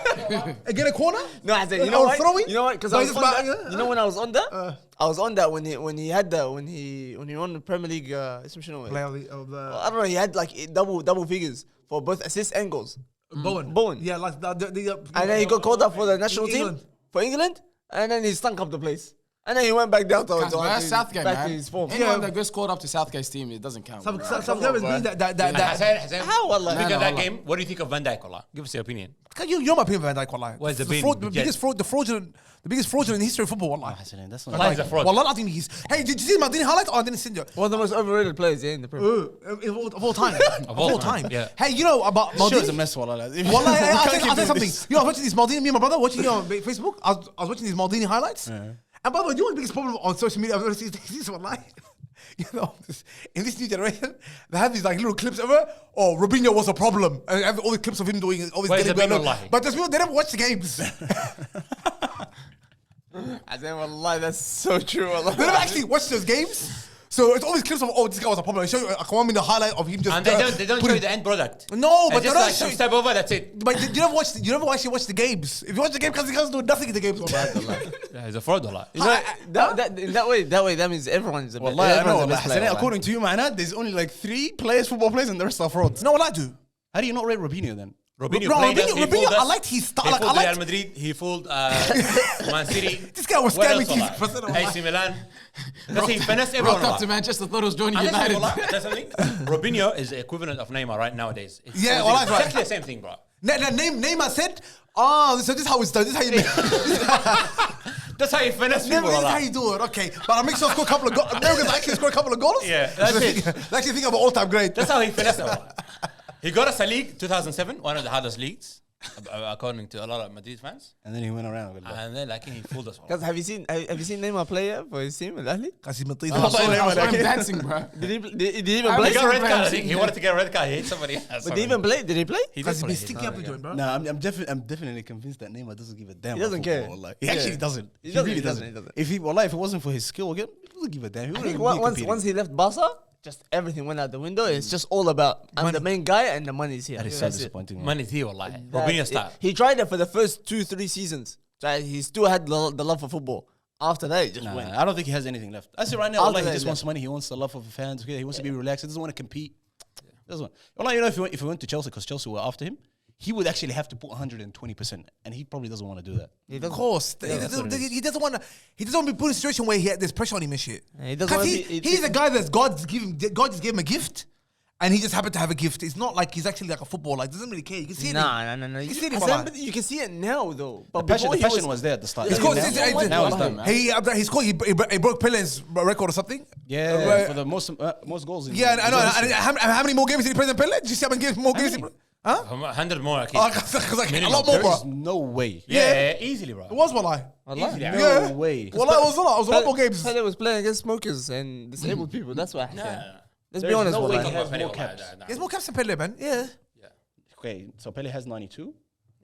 get a corner. No, I said, you know Or what? throwing? You know what? Because No, I he's was just on back, that. You know when I was on that? I was on that when he won the Premier League. Play of the I don't know. He had like double figures for both assists and goals. Bowen. Yeah, like the And then he got called up for the national England. team for England, and then he stunk up the place. And then he went back down to That's Southgate, back man. to his form. Anyone that gets called up to Southgate's team, it doesn't count. Some bro. guys mean that. Hassan, How, wallah? Think of that wallah. game. What do you think of Van Dijk, wallah? Give us your opinion. You're my opinion, Van Dijk. Wallahi. Where's the the bin? biggest fraud, the biggest fraudulent in the history of football. Wallahi. That's Why is a fraud? Wallah, I think he's. Hey, did you see Maldini highlights? Oh, I didn't send you. One of the most overrated players in the Premier. Of all time. Of all all time, time. yeah. Hey, you know about Sure, it's a Maldini? mess, wallah. Wallah, I'll tell you something. You know, I was watching these Maldini, me and my brother watching on Facebook. I was watching these Maldini highlights. And by the way, do you know what the biggest problem on social media I've noticed these days? This is online. You know, in this new generation, they have these like little clips of it. Oh, Robinho was a problem. And have all the clips of him doing all this getting better. But there's people, they never watch the games. I said, wallahi, that's so true. Wallahi. They never actually watch those games. So it's always clips of, oh, this guy was a problem. I show you, I want me the highlight of him just. And they don't show you the end product. No, but they they just don't like show some step over. That's it. But you never actually watch the games. If you watch the game, because he can't do nothing in the games. Yeah, he's a fraud, Allah. In that way, that means everyone's a bit. Wallahi, I know. Everyone's a bit player, According to you, man, there's only like 3 football players, and the rest are frauds. No, what I do. How do you not rate Robinho then? Robinho played us. He fooled us. I liked his style. He Like, fooled I Real liked. Madrid. He fooled Man City. This guy was What scamming else, Allah? 50%. AC Milan. Because he finessed everyone. Rocked up to Allah. Manchester, thought it was joining And United. that's something. Robinho is the equivalent of Neymar right nowadays. It's Yeah, well, that's right. exactly the same thing, bro. Neymar said, "Oh, so this is how it's done. This is how you make. That's how you finesse Never, people. this is how Allah. you do it. Okay, but I make sure I score a couple of goals. Americans actually score a couple of goals. Yeah, that's it. I actually think I'm an all-time great. That's how he finessed it. Allah. He got us a league 2007, one of the hardest leagues, according to a lot of Madrid fans. And then he went around with that. And then, like, he fooled us. Allah. Because have you seen Neymar play for his team, Al Ahly? I saw him dancing, bro. Did he even I play? He got a red Brantford. card. I think he wanted to get a red card. He hit somebody. But did he even play? Did he play? He Because did he's play. been sticking up into it, bro. No, I'm definitely convinced that Neymar doesn't give a damn. He doesn't about care. football, like. He actually doesn't. He doesn't, really he doesn't, doesn't. he doesn't. If it wasn't for his skill again, he doesn't give a damn. He I wouldn't think be once competing. he left Barca, just everything went out the window. It's just all about I'm the main guy and the money's here. That is so That's it. disappointing. man. Man is here, wallahi. Robinho style. He tried it for the first 2-3 seasons. So he still had the love for football. After that, he just Nah, went. I don't think he has anything left. I say right now, After like, he that, just yeah. wants money. He wants the love of the fans. Okay, he wants to be relaxed. He doesn't want to compete. Doesn't want. Well, you know, if he went to Chelsea, because Chelsea were after him, he would actually have to put 120%, and he probably doesn't want to do that. Of course, he doesn't want to. He doesn't want to be put in a situation where there's pressure on him and shit. Yeah, he doesn't 'Cause wanna be- he's a guy that's God just gave him a gift, and he just happened to have a gift. It's not like he's actually like a footballer. Like, doesn't really care. You can see it. No. You see it in I my said, you can see it now, though. But The before passion was there at the start. It's called, Now it's done, man. he broke Pele's record or something. Yeah, for the most goals. In Yeah, I know. history. And how many more games did he play than Pele? Did you see how many more games? Huh? 100 more. Oh, 'cause like, a Minimum. lot more, There is bro. no way. Yeah, easily, bro. It was Wallahi. Easily. No way. Wallahi, it was a lot. It was a lot more games. Pele was playing against smokers and disabled people. That's why. Nah. Let's There's be honest, no way wallahi. he has Pele, more wallahi, caps. nah. There's more caps than Pele, man. Yeah. Okay, so Pele has 92.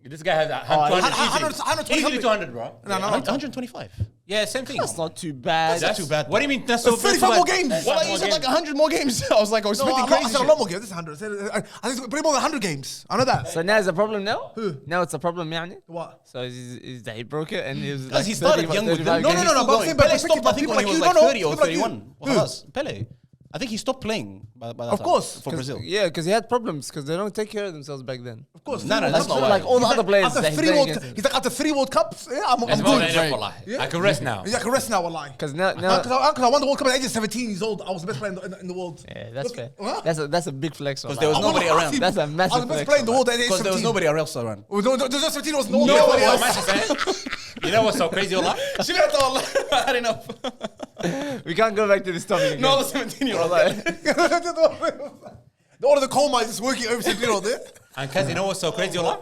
This guy has 120. easily 200, bro. No. 125. Yeah, same thing. That's not too bad. That's too bad. What do you mean? That's so 35 more games. Well, you said like 100 more games. I was like, I was No, expecting I crazy. said a shit. lot more games. This is 100. I think it's pretty more than 100 games. I know that. So now it's a problem now? Who? Now it's a problem, يعني? What? So is that he broke it and he was Because like he started 35 young with them. 35 No, games. no, but I'm saying by Pele perspective stopped, I of think, people when he like was you. like No, 30 or people like you. 31. Who? Khalas, Pele. I think he stopped playing by that Of time course, for 'cause- Brazil. Yeah, because he had problems because they don't take care of themselves back then. Of course. No, that's That's not not why. like all the other players After that he's 3 playing World, against. he's like after 3 World Cups. Yeah, I'm That's more good. than enough, wallahi. I can rest now. Yeah, I can rest now, wallahi. Because now Because I won the World Cup at the age of 17 years old. I was the best player in the world. yeah, that's Look, fair. huh? That's a big flex. Because there was nobody around. That's a I was massive the best flex. player in the world at the age of Because there was 17. nobody else around. There's no 17 was You know nobody what, else. you know what's so crazy, Allah? I had enough. We can't go back to this topic again. No, the 17-year-old. All of the coal mines is working over 17 year old there. And cause you know what's so crazy, Allah?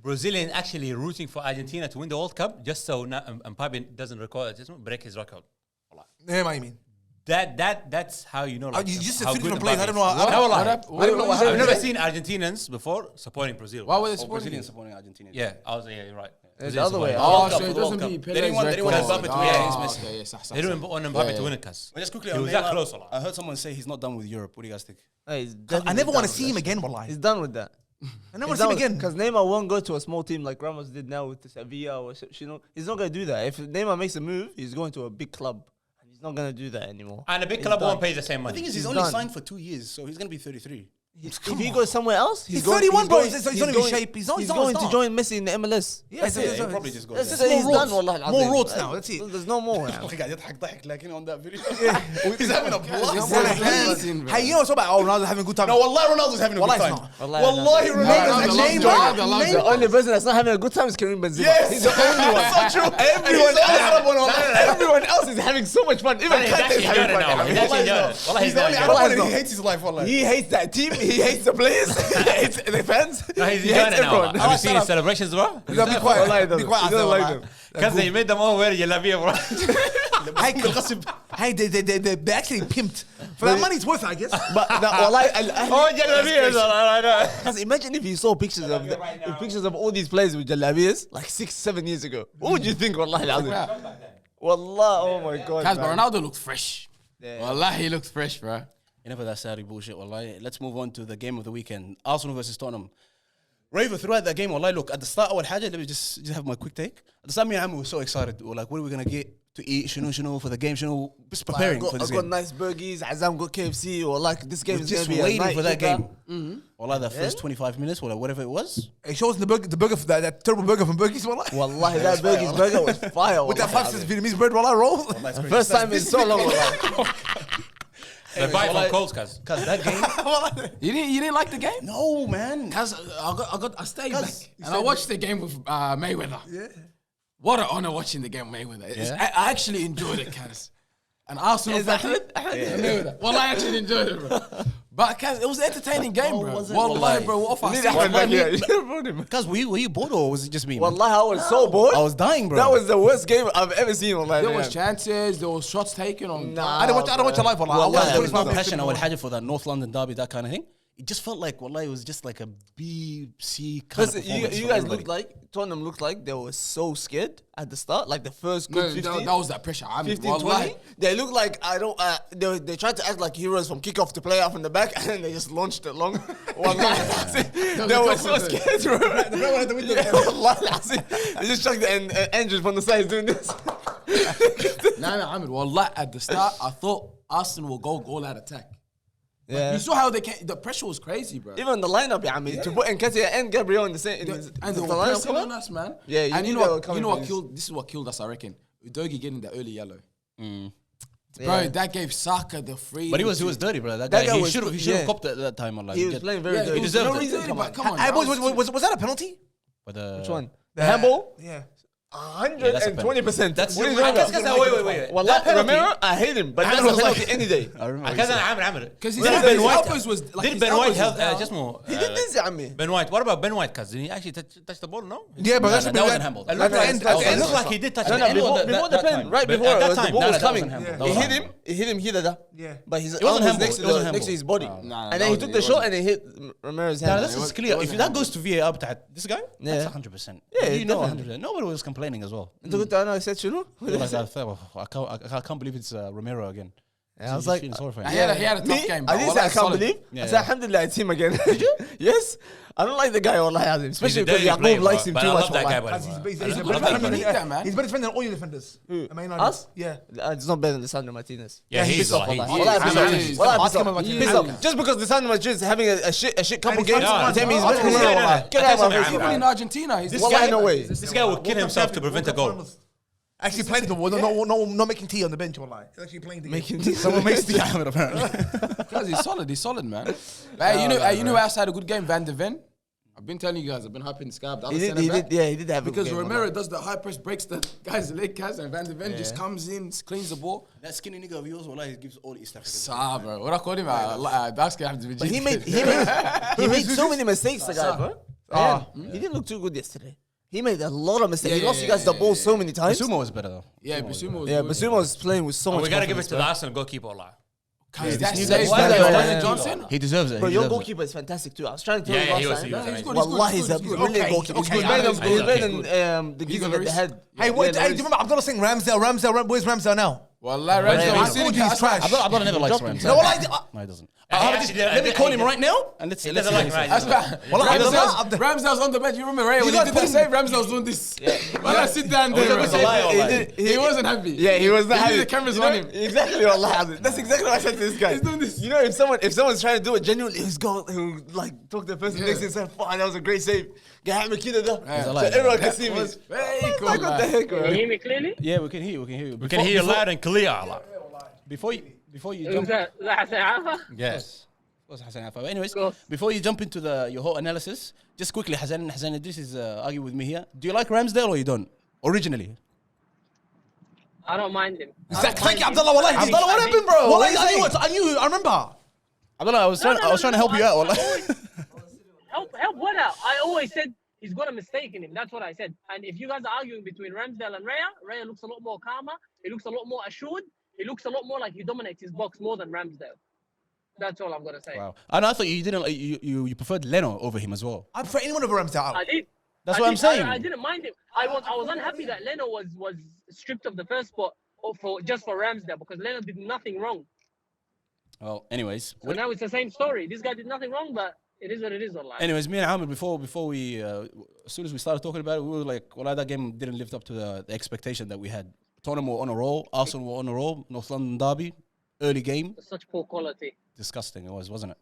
Brazilian actually rooting for Argentina to win the World Cup just so Mbappe doesn't record, just break his record. Yeah, what you mean? That's how you know. Like, You just said how 3 good different players. Mbappe I don't is. know. No, Allah. I don't know what I've happened. never seen Argentinians before supporting Brazil. Why were they Oh, supporting Brazilian him? supporting Argentina. Yeah, you're right. It's the other way. Oh, World Cup, so it World doesn't Cup. be They Pele's didn't want record. Mbappe to win against Messi. Okay, yes, They didn't want Mbappe to win it, cuz. But just quickly, He on was that Neymar, close, Allah. I heard someone say he's not done with Europe. What do you guys think? I never want to see him again, wallahi. He's done with that. I never want to see him again. Because Neymar won't go to a small team like Ramos did now with the Sevilla or he's not going to do that. If Neymar makes a move, he's going to a big club. And he's not going to do that anymore. And a big He's club won't done. pay the same The money. thing is, he's He's only done. signed for 2 years, so he's going to be 33. If he goes somewhere else, He's 31, bro. He's not even in shape. He's not going a to star. join Messi in the MLS. Yeah, That's it. He'll probably just go That's there. it. He's more done. roads. Wallah More al-azim. roads now, that's it. There's no more. Oh my God, يضحك ضحك like on that video. He's having a blast. Hey, you know what's about? Oh, Ronaldo's having a good time. No, Wallahi, Ronaldo's having a good Wallahi, time. it's not. Wallahi, No, Ronaldo's no, actually no, enjoying no, it. no, no, The no. only person that's not having a good time is Karim Benzema. Yes, He's the only one. so true. Everyone else is having so much fun. Even He's Kante actually is having enjoying it now. fun. He's actually enjoying it. Wallah, He's he's the only enjoying Arab it. one and not. he hates his life, wallahi. He hates that team, he hates the players. He hates the fans. No, he's He enjoying hates it now. everyone. Have you seen his celebrations, bro? You gotta be quiet. Wallahi, Be quiet. he doesn't like them. Because they made them all wear jalabiya, bro. Hey, they actually pimped. For that money, it's worth it, I guess. But wallahi, Oh, jalabiya. because imagine if you saw pictures of all these players with jalabiyas like 6-7 years ago. What would you think? Wallahi, al-azim? Wallah, oh my god. Kaz, but man. Ronaldo looks fresh. Yeah. Wallah, he looks fresh, bro. Enough of that Saudi bullshit, wallahi. Let's move on to the game of the weekend. Arsenal versus Tottenham. Raver, throughout that game, wallahi, look, at the start, let me just have my quick take. At the start, me and Amr were so excited. We were like, what are we going to get to eat? Shunu for the game. Just preparing for this I got game. nice burgers. Azam got KFC. Or like this game We're is just gonna be waiting a night for that kicker. game. Wallah, the first 25 minutes, or whatever it was. It shows the burger, that terrible burger from Burgies, wallah. Wallahi, that burger was fire. With that wallahi. 5 Vietnamese bread, wallah, roll. First time in so long. Wallahi. They buy it from Coles, cuz. Because that game. You didn't like the game? No, man. Cause I stayed back and I watched the game with Mayweather. Yeah. What an honor watching the game with Mayweather. I actually enjoyed it, Kaz. And Arsenal fan. Mayweather. Well, I actually enjoyed it, bro. But Kaz, it was an entertaining game, bro. Wallahi, bro. What You need Ahmed back here. Because were you bored or was it just me? Man? Wallahi, I was so bored. I was dying, bro. That was the worst game I've ever seen. Wallahi, There was man. chances, there was shots taken on. Nah. I don't watch a live, wallah. I Wallahi, watched there was no 25 passion. I would have for that North London derby, that kind of thing. It just felt like, wallahi, it was just like a B, C kind of Listen, performance you from guys everybody. looked like Tottenham looked like they were so scared at the start, like the first good 15, that was that pressure. I mean, 15 wallahi. 20. They looked like they tried to act like heroes from kickoff to play off in the back, and then they just launched it long. Wallahi, they were so scared, bro. Wallahi, they just chucked the engine from the side doing this. Nah, Ahmed, wallah, at the start, I thought Arsenal will go all out attack. Yeah. You saw how they came, the pressure was crazy, bro. Even the lineup, yeah, I mean, to put Nketiah and Gabriel in the same. And they were pressing on us, man. Yeah, you and knew you they know were what? coming You know for what this. killed? This is what killed us, I reckon. Udogie getting the early yellow, Yeah. bro. That gave Saka the free. But he was dirty, bro. That That guy, guy he was should have yeah. copped it at that time. Like, He was playing very Yeah, good. he deserved no it. reason, Come but on. come on. Hey, that was that a penalty? But, Which one? The Uh, handball? Yeah. 120%. That's what are you the- talking about? Wait. Well, That penalty- Romero, I hate him, but that's a penalty any day. I remember. I can't Amr. because his Did Ben White elbows was like Did his Ben White elbows help? was down. Just more. He did this, Ammi. Ben White. What about Ben White? Cuz did he actually touch the ball? No. Yeah, but No, that's that wasn't handball. It looked It looked like he did touch No, the no, end. before the pen, right But before at that the time- ball No, was that coming. wasn't handball. That He wasn't hit him. He hit him here, Yeah. but his wasn't arm was handball. next It wasn't to handball. his body, Nah, and then he took the shot and he hit Romero's Nah, hand. this is clear. If that goes to VAR, this guy, Yeah. that's 100%. Yeah, You know definitely. 100%. Nobody was complaining as well. أنت قلت أنا said شنو؟ I can't believe it's Romero again. I was like, He had a tough me? game. I but didn't say I wallah, can't solid. believe. Yeah, I said yeah. Alhamdulillah, it's him again. Did you? Yes. I don't like the guy, wallahi azim. Especially He's a because dirty player, Yaqub likes him but too I much. love that guy, wallahi. by the way. He's I better love that defender You need that, man. He's better defender than all your defenders. Us? Yeah. It's not better than Lisandro Martinez. Yeah, he is. Wallahi. He Wallahi, is. piss He off. is. Wallahi, Ask piss him off. about Piss Martinez. off. Just because Lisandro Martinez is having a shit couple And games, he's fast. tell me he's Ask better him than about Romero, Martinez. wallahi. Get out of my face. Even in Argentina, he's Wallahi, no way. This guy will kill himself to prevent a goal. Actually playing the ball. No making tea on the bench, wallahi. He's actually playing the game. Making Someone makes the Ahmed apparently. Because he's solid, man. But hey, you know who else had a good game? Van de Ven. I've been telling you guys, I've been hyping this guy up. The other centre back. He did have a Because good game, Romero does the high press, breaks the guy's leg, and Van de Ven just comes in, cleans the ball. That skinny nigga of yours, wallahi, gives all East Africans. Sa, bro. What I call him? That's gonna have to be. But he made so many mistakes, the guy, bro. Yeah. He didn't look too good yesterday. He made a lot of mistakes. He lost you guys the ball so many times. Sumo was better though. Yeah, Basumo was Yeah, good. Basuma was playing with so much We gotta give it confidence, to the Arsenal goalkeeper. Allah. Cause that new save guy- by Yeah. Daniel Johnson. He deserves it. bro. He Your deserves it. goalkeeper is fantastic too. I was trying to tell Yeah, you he last was. time. He was He's good, amazing. Wallahi, he's a good. brilliant Okay, goalkeeper. okay, He's better he's than good. the geezer on with the risk. head. Hey, wait, Yeah, do you remember Abdullah saying Ramsdale? Where's Ramsdale now? Wallah, Yeah, Ramsdale. he's I think good, he's trash. Abdullah never likes Drop him. Rams. No, well, No, he doesn't. actually did- Let me call him right now and let's He see. doesn't like Ryan. That's bad. Well, Ramsdale's on the bench. You remember, Ray, when he did that save, Ramsdale's doing this. Well, I sit down there, was a bro. lie, Allah. He wasn't happy. Yeah, he was not He knew happy. the cameras You know, on him. Exactly, Allah. That's exactly what I said to this guy. He's doing this. You know, if someone's trying to do it genuinely, he'll like talk to the person next to him and say, "Fuck, that was a great save." Get him a kid of that. So everyone can see me. was very cool, Like, what the man. heck, Can you bro? hear me clearly? Yeah, we can hear you. We can hear you loud and clear. Allah. Before you Is jump. that Hassan Alpha? Yes. What's Hassan Alpha? Anyways, Go. before you jump into your whole analysis, just quickly, Hassan Idris is arguing with me here. Do you like Ramsdale or you don't? Originally. I don't mind him. Thank you, Abdullah. Wallahi, Abdullah, what happened, bro? Wallahi, I remember. I don't know. I was trying to help you out. Wallah. Help what out? I always said he's got a mistake in him. That's what I said. And if you guys are arguing between Ramsdale and Raya looks a lot more calmer. He looks a lot more assured. He looks a lot more like he dominates his box more than Ramsdale. That's all I'm gonna say. Wow. And I thought you didn't. You preferred Leno over him as well. I prefer anyone over Ramsdale. I did. That's what I'm saying. I didn't mind him. I was unhappy that Leno was stripped of the first spot for Ramsdale because Leno did nothing wrong. Well, anyways. So now it's the same story. This guy did nothing wrong, but it is what it is. Online. Anyways, me and Ahmed, before we, as soon as we started talking about it, we were like, well, that game didn't live up to the expectation that we had. Tottenham were on a roll. Arsenal were on a roll. North London derby, early game. Such poor quality. Disgusting it was, wasn't it?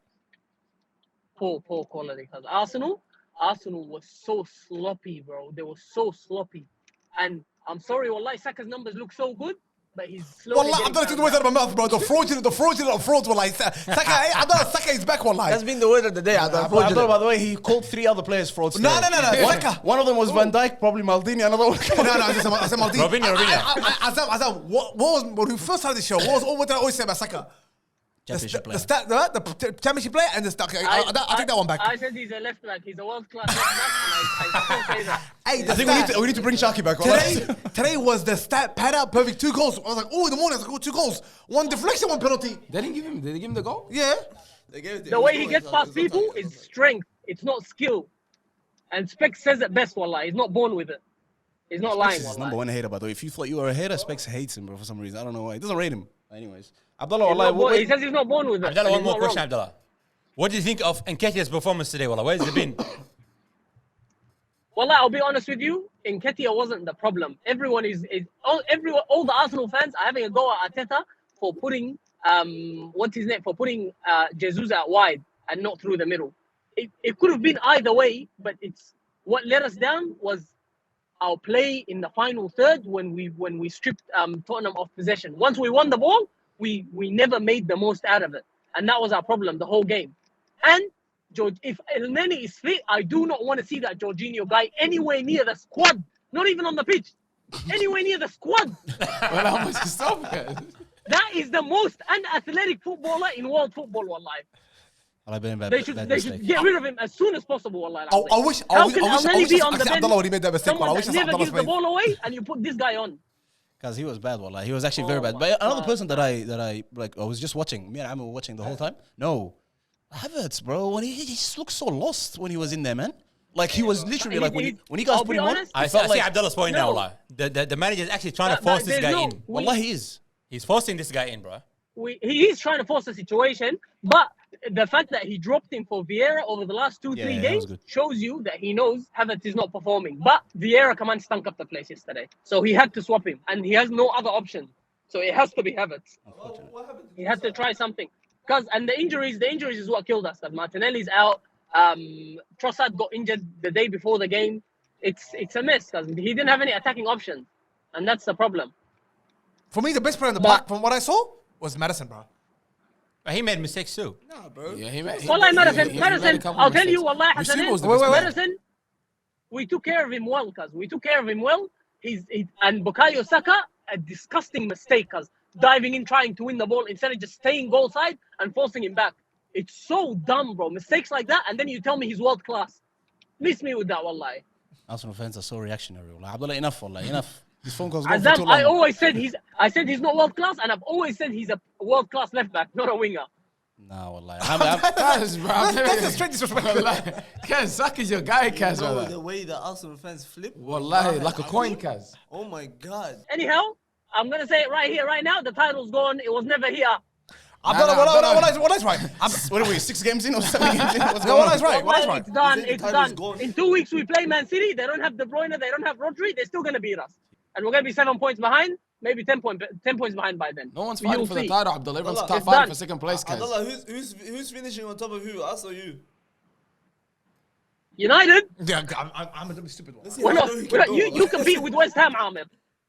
Poor quality. Because Arsenal was so sloppy, bro. They were so sloppy. And I'm sorry, wallahi, Saka's numbers look so good, but he's slowly Wallah, I'm not taking the words out of my mouth, bro. The fraudulent of frauds, wallahi. Saka is back, wallahi. That's been the word of the day. By the way, he called 3 other players fraudsters. No. Saka. One of them was Van Dijk, probably Maldini. Another one. I said Maldini. Robinho. Azam, what was, when we first started the show, what did I always say about Saka? Championship player. The championship player and the stat. Okay, I'll take that one back. I said he's a left back. He's a world-class left back, and I still say that. Hey, I think we need to bring Shaki back. Today was the stat pad out perfect 2 goals. I was like, oh, in the morning, I was like, 2 goals. 1 deflection, 1 penalty. Did they give him the goal? Yeah. The way he gets past people is strength. It's not skill. And Specs says it best, wallah. He's not born with it. He's not lying, He's wallah. number 1 hater, by the way. If you thought you were a hater, Specs hates him, bro, for some reason. I don't know why. He doesn't rate him. Anyways. Abdullah, He says he's not born with it. Abdullah, one more question, Abdullah. What do you think of Nketiah's performance today, wallah? Where's it been? Wallah, I'll be honest with you. Nketiah wasn't the problem. Everyone all the Arsenal fans are having a go at Arteta for putting Jesus out wide and not through the middle. It could have been either way, but it's what let us down was our play in the final third when we stripped Tottenham off possession. Once we won the ball, we never made the most out of it, and that was our problem the whole game. And if El Neni is fit, I do not want to see that Jorginho guy anywhere near the squad. Not even on the pitch, anywhere near the squad. Well, how much is stop it? That is the most unathletic footballer in world football, wallahi. They should get rid of him as soon as possible, wallahi. I wish Abdullah would have made that mistake. Someone that never gives the ball away, and you put this guy on. Because he was bad, wallah. He was actually very bad. But another person that I was just watching, me and Amir were watching the whole time. No, Havertz, bro. When he just looked so lost when he was in there, man. Like he was literally like when you guys put him on. I see Abdullah's point now, wallah. The manager is actually trying to force this guy in. Wallah, he is. He's forcing this guy in, bro. He is trying to force the situation, but the fact that he dropped him for Vieira over the last 2-3 games shows you that he knows Havertz is not performing. But Vieira stunk up the place yesterday, so he had to swap him, and he has no other option. So it has to be Havertz. He had to try something. And the injuries is what killed us. That Martinelli's out. Trossard got injured the day before the game. It's a mess because he didn't have any attacking options, and that's the problem. For me, the best player in the back, from what I saw, was Madison, bro. He made mistakes too. No, bro. Yeah, he made. Wallahi, Madison. I'll tell you, wallahi, Madison. We took care of him well, and Bukayo Saka, a disgusting mistake, diving in, trying to win the ball instead of just staying goal side and forcing him back. It's so dumb, bro. Mistakes like that, and then you tell me he's world class. Miss me with that, wallahi. Arsenal fans are so reactionary. Abdullah, enough, wallahi, enough. This phone call's going for too long. I always said he's not world class, and I've always said he's a world class left back, not a winger. Nah, wallahi. That's the straight disrespect. Kaz, Saka's your guy, Kaz. The way the Arsenal fans flip. Wallahi, like a coin, Kaz. Oh my God. Anyhow, I'm going to say it right here, right now. The title's gone. It was never here. What is right? What are we, 6 games in or 7 games in? What is right? It's done. It's done. In 2 weeks, we play Man City. They don't have De Bruyne. They don't have Rodri. They're still going to beat us. And we're going to be 7 points behind. Maybe 10 points behind by then. No one's fighting for the title, Abdullah. Everyone's top fighting for second place, Kaz. Abdullah, who's finishing on top of who? Us or you? United. Yeah, I'm a stupid one. You compete with West Ham, Amir.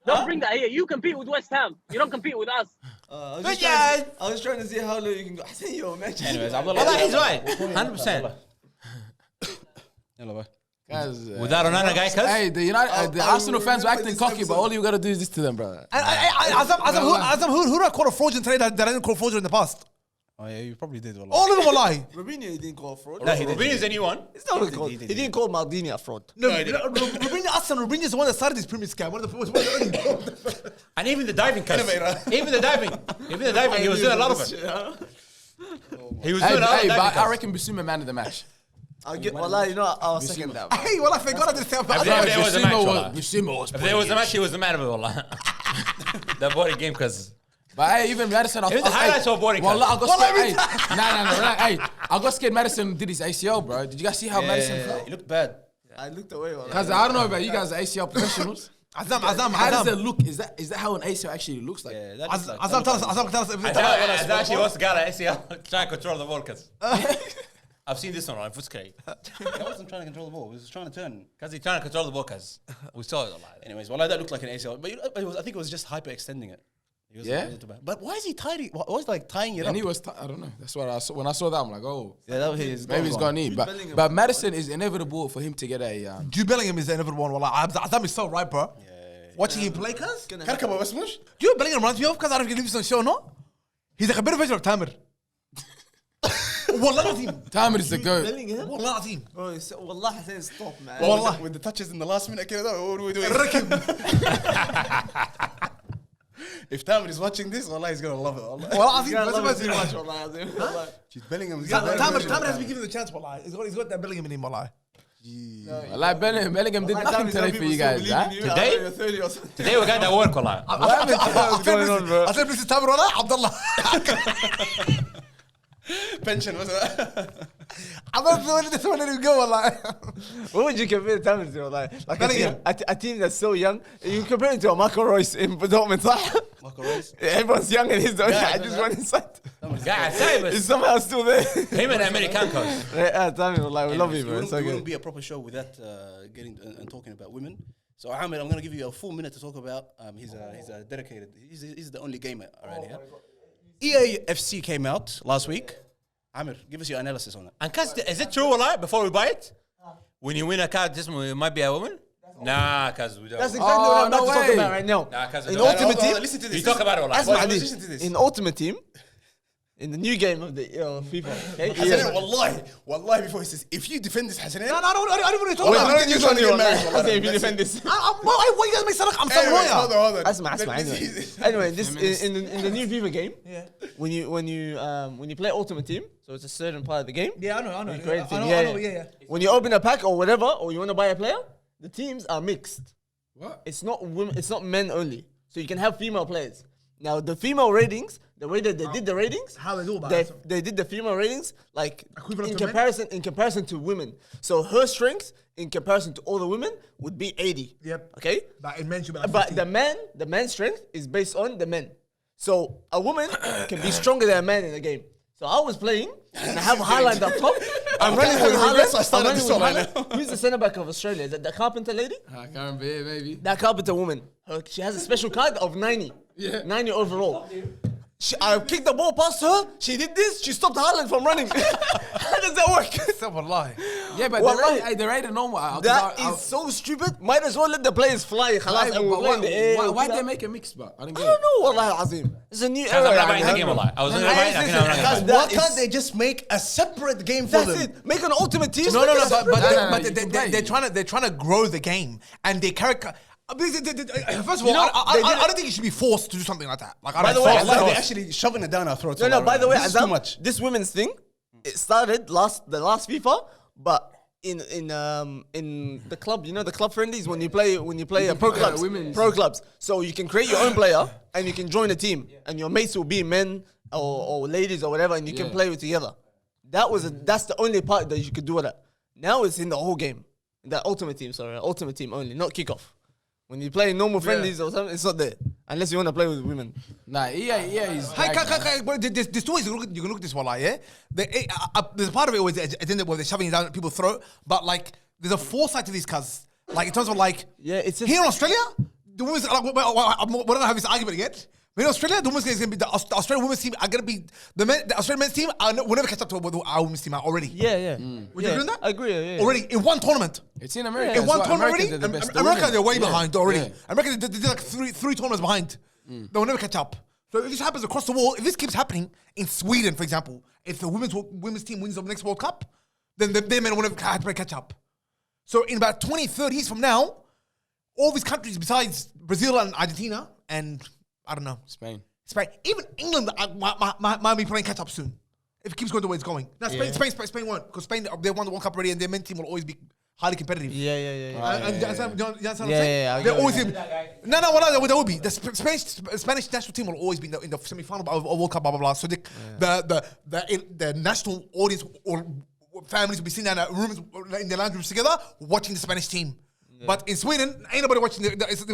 Don't bring that here. You compete with West Ham. You don't compete with us. I was trying to see how low you can go. I think you're match. Anyways, Abdullah, he's right. 100%. Hello, Without another guy, cuz? Hey, the Arsenal fans were acting cocky, but all you gotta do is this to them, brother. Azam, who do I call a fraudulent today that I didn't call fraudulent in the past? Oh yeah, you probably did. All of them were lie. Robinho didn't call fraud. No, Robinho's a new one. It's not what he didn't call Maldini a fraud. No, Robinho is the one that started this Premier scam. One of the And even the diving cast. Even the diving, he was doing a lot of it. He was doing a lot of diving. But I reckon Bissouma man of the match. I'll I'll second that. Hey, well, I forgot this time. If there was a match, Bissouma was if there was a match, he was the man of it, wallah. The boring game, cause. But hey, even Madison, Even the highlights were boring. Well, I got scared. Hey, I got scared. Madison did his ACL, bro. Did you guys see how Madison felt? He looked bad. I looked away. Because I don't know about you guys, ACL professionals. Azam. How does it look? Is that how an ACL actually looks like? Yeah, Azam, tell us. Azam actually wants to get an ACL, try and control the ball, cause. I've seen this one on Footscray. He wasn't trying to control the ball. He was trying to turn. Because he's trying to control the ball, cause we saw it a lot. Anyways, well, that looked like an ACL. But I think it was just hyperextending it. Yeah. But why is he tying it? Why was like tying it up? And he was, I don't know. That's what I saw. When I saw that, I'm like, oh. Yeah, that was his. Maybe he's going to need. But Madison is inevitable for him to get a. Jude Bellingham is the inevitable one. Azam is so right, bro. Yeah. Watching him play, cuz. Come on, Smush. Jude Bellingham runs me off because I don't give you some show, no? He's like a better version of Tamer. Wallah team. Tamer is the goat. Bellingham? Wallah team. Bro, Wallah Hassan, stop, man. Wallah. With the touches in the last minute, what are we doing? If Tamer is watching this, Wallah, he's going to love it. Wallah, Jude Bellingham. Tamer has been given the chance, Wallah. He's got that Bellingham in him, Wallah. Like Bellingham did nothing today for you guys. Today we got that work, wallah. I said, Mr. Tamer, Wallah, Abdullah. Pension, wasn't it? I'm not doing this one, let him go, Wallah. What would you compare Tamer to? Like a team that's so young, you compare it to a Mikel Royce in Dortmund, صح? Mikel Royce? Everyone's young and he's the only guy just went inside. He's somehow still there. Him and American coach. Tamer, we love you, bro. It wouldn't be a proper show without getting and talking about women. So Ahmed, I'm going to give you a full minute to talk about. He's a dedicated. He's the only gamer around here. EAFC came out last week. Amir, give us your analysis on it. And is it true, wallah, before we buy it? When you win a card, this might be a woman? Nah, because we don't. That's exactly what I'm about to talk about right now. Nah, because in Ultimate Team, listen to this. You talk about it, wallah. Listen to this. In Ultimate Team, in the new game of the FIFA, okay? Hassanin, wallahi, before he says, if you defend this, Hassanin. No, I don't want to talk about it. You're trying to get married. If you defend this. Why you guys make Salah? I'm so loyal. Hold on. Anyway, this in the new FIFA game, when you play Ultimate Team, so it's a certain part of the game. Yeah, I know. You create a team. Yeah. When you open a pack or whatever, or you want to buy a player, the teams are mixed. What? It's not women. It's not men only. So you can have female players. Now the female ratings, the way that they did the ratings, how they do about they did the female ratings like Equivalent in comparison to women. So her strength in comparison to all the women would be 80. Yep. Okay. But in men should be like But 50. the man's strength is based on the men. So a woman can be stronger than a man in the game. So I was playing and I have Haaland up top. I'm running with Haaland. Who's the centre back of Australia? Is that the Carpenter lady? I can't remember, maybe. That Carpenter woman. She has a special card of 90. Yeah. 90 overall. I kicked the ball past her. She did this. She stopped Haaland from running. How does that work? Wallahi. Yeah, but they rated normal. That is so stupid. Might as well let the players fly. Why they make a mix, but I don't get it. I don't know, Wallahi Azim. It's a new era. I'm not buying the game, wallah. I was going to buy it. Why can't they just make a separate game for them? That's it. Make an Ultimate Team. No, but they're trying to grow the game and they character. First of all, I don't think you should be forced to do something like that. Like, By the way, they're actually shoving it down our throats. No, by the way, this is too much. This women's thing, it started the last FIFA, but in the club, the club friendlies when you play pro clubs. So you can create your own player and you can join a team, and your mates will be men or ladies or whatever, and you can play together. That's the only part that you could do with that. Now it's in the whole game, the Ultimate Team only, not kickoff. When you play normal friendlies or something, it's not there. Unless you want to play with women. Nah, EA is... There's two ways you can look at this, wallah, yeah? There's a part of it where they're shoving it down people's throat, but, like, there's a foresight to these cuz. Like, in terms of, like... Yeah, it's... Here in Australia, the women's... Like, we don't have this argument yet. But in Australia, the women's game is going to be... The Australian women's team are going to be... The Australian men's team will never catch up to our women's team already. Yeah. Would you agree with that? I agree, yeah. Already, in one tournament. It's in America. In one tournament already? America, they're way behind already. Yeah. America, they're like three tournaments behind. They'll never catch up. So if this happens across the world, if this keeps happening in Sweden, for example, if the women's team wins the next World Cup, then they may want to play catch up. So in about 20, 30 years from now, all these countries besides Brazil and Argentina and, I don't know. Spain. Even England might be playing catch up soon. If it keeps going the way it's going. Now, Spain won't. Because Spain, they won the World Cup already and their men's team will always be highly competitive. Yeah. And you understand what I'm saying? They're always in. No, they will be. The Spanish national team will always be in the semi-final of World Cup, blah, blah, blah. So the national audience or families will be sitting down in their lounge rooms together watching the Spanish team. Yeah. But in Sweden, ain't nobody watching.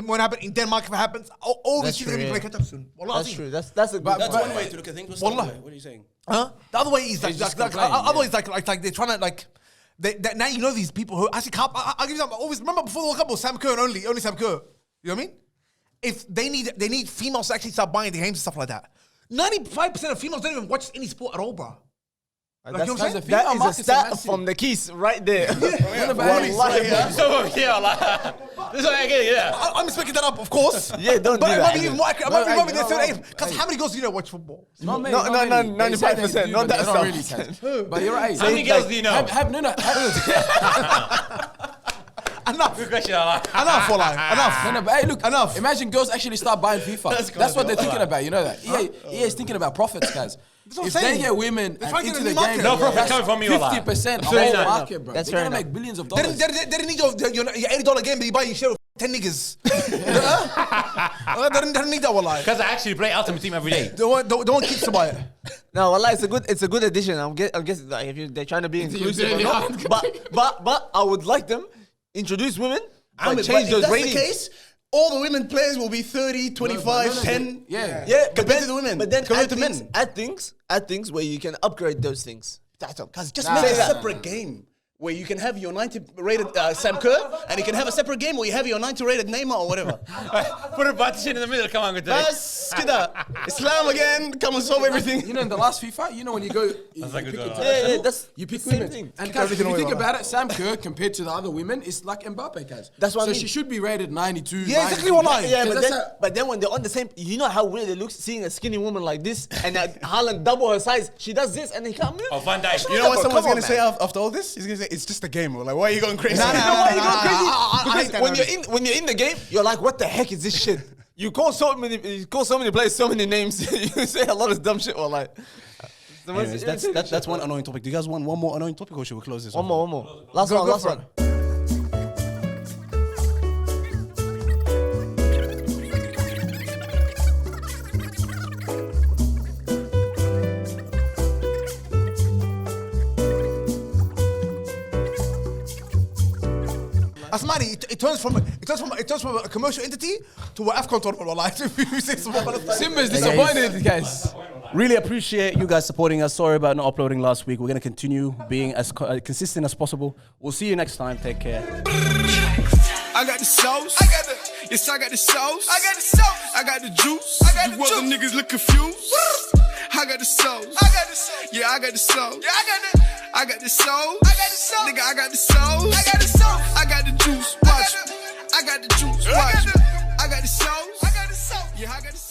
What happened in Denmark? If it happens, all these teams are going to play catch up soon. That's true. That's a good. That's one way to look at things. What are you saying? Huh? The other way is like they're trying to like. Now you know these people who actually can't. I'll give you something. Always remember before the World Cup was Sam Kerr and only Sam Kerr. You know what I mean? If they need females to actually start buying the games and stuff like that. 95% of females don't even watch any sport at all, bro. Like, you know what I'm saying? That is a stat from the keys right there. So yeah, like this is what I get. Yeah, I'm just making that up, of course. Yeah, don't do that. But it might be even more accurate. It might be their third aim. Because how many girls do you know watch football? No, 95%. Not that stuff. But you're right. How many girls do you know? Enough. Good question. Enough. But hey, look. Enough. Imagine girls actually start buying FIFA. That's what they're thinking about. You know that. EA is thinking about profits, guys. If they get women into the game, no profit coming from you. 50% of the whole market, bro. That's they're gonna right. make billions of dollars. They didn't need your $80 game, but you buy your share of 10 niggas. They didn't need that, wallah. Because I actually play Ultimate Team every day. Don't want kids to buy it. No, wallah, it's a good addition. I'm guessing like if they're trying to be inclusive or not. But I would like them introduce women and change those ratings. If that's the case, all the women players will be 30, 25, 10. Yeah, compared to the women. But then compared to men. add things where you can upgrade those things. Because just make a separate game where you can have your 90 rated Sam Kerr and you can have a separate game where you have your 90 rated Neymar or whatever. Put a partition in the middle. Come on, good day. Bas, kida. Islam again, come and solve everything. You know, in the last FIFA, you know when you go, you pick same women. thing. And guys, if you think about it, Sam Kerr compared to the other women is like Mbappe, guys. That's what I mean. So she should be rated 92. Yeah, exactly what I. Yeah, but then when they're on the same, you know how weird it looks seeing a skinny woman like this and Haaland double her size. She does this and he can't move. Oh, Van Dijk. You know what someone's going to say after all this? He's going to say, it's just a game. Like, why are you going crazy? Why are you going crazy? Because when you're in the game, you're like, what the heck is this shit? You call so many players so many names. You say a lot of dumb shit. Or like, anyways, that's one annoying topic. Do you guys want one more annoying topic, or should we close this? One more. Last one. Asmani, it turns from a commercial entity to an AFCON tournament. Simba's disappointed, guys. Really appreciate you guys supporting us. Sorry about not uploading last week. We're going to continue being as consistent as possible. We'll see you next time. Take care. I got the sauce. I got the sauce. I got the sauce. I got the juice. The other niggas look confused. I got the sauce. Yeah, I got the sauce. I got the sauce. Nigga, I got the sauce. I got the juice. Watch. I got the juice. Watch. I got the sauce. Yeah, I got the sauce.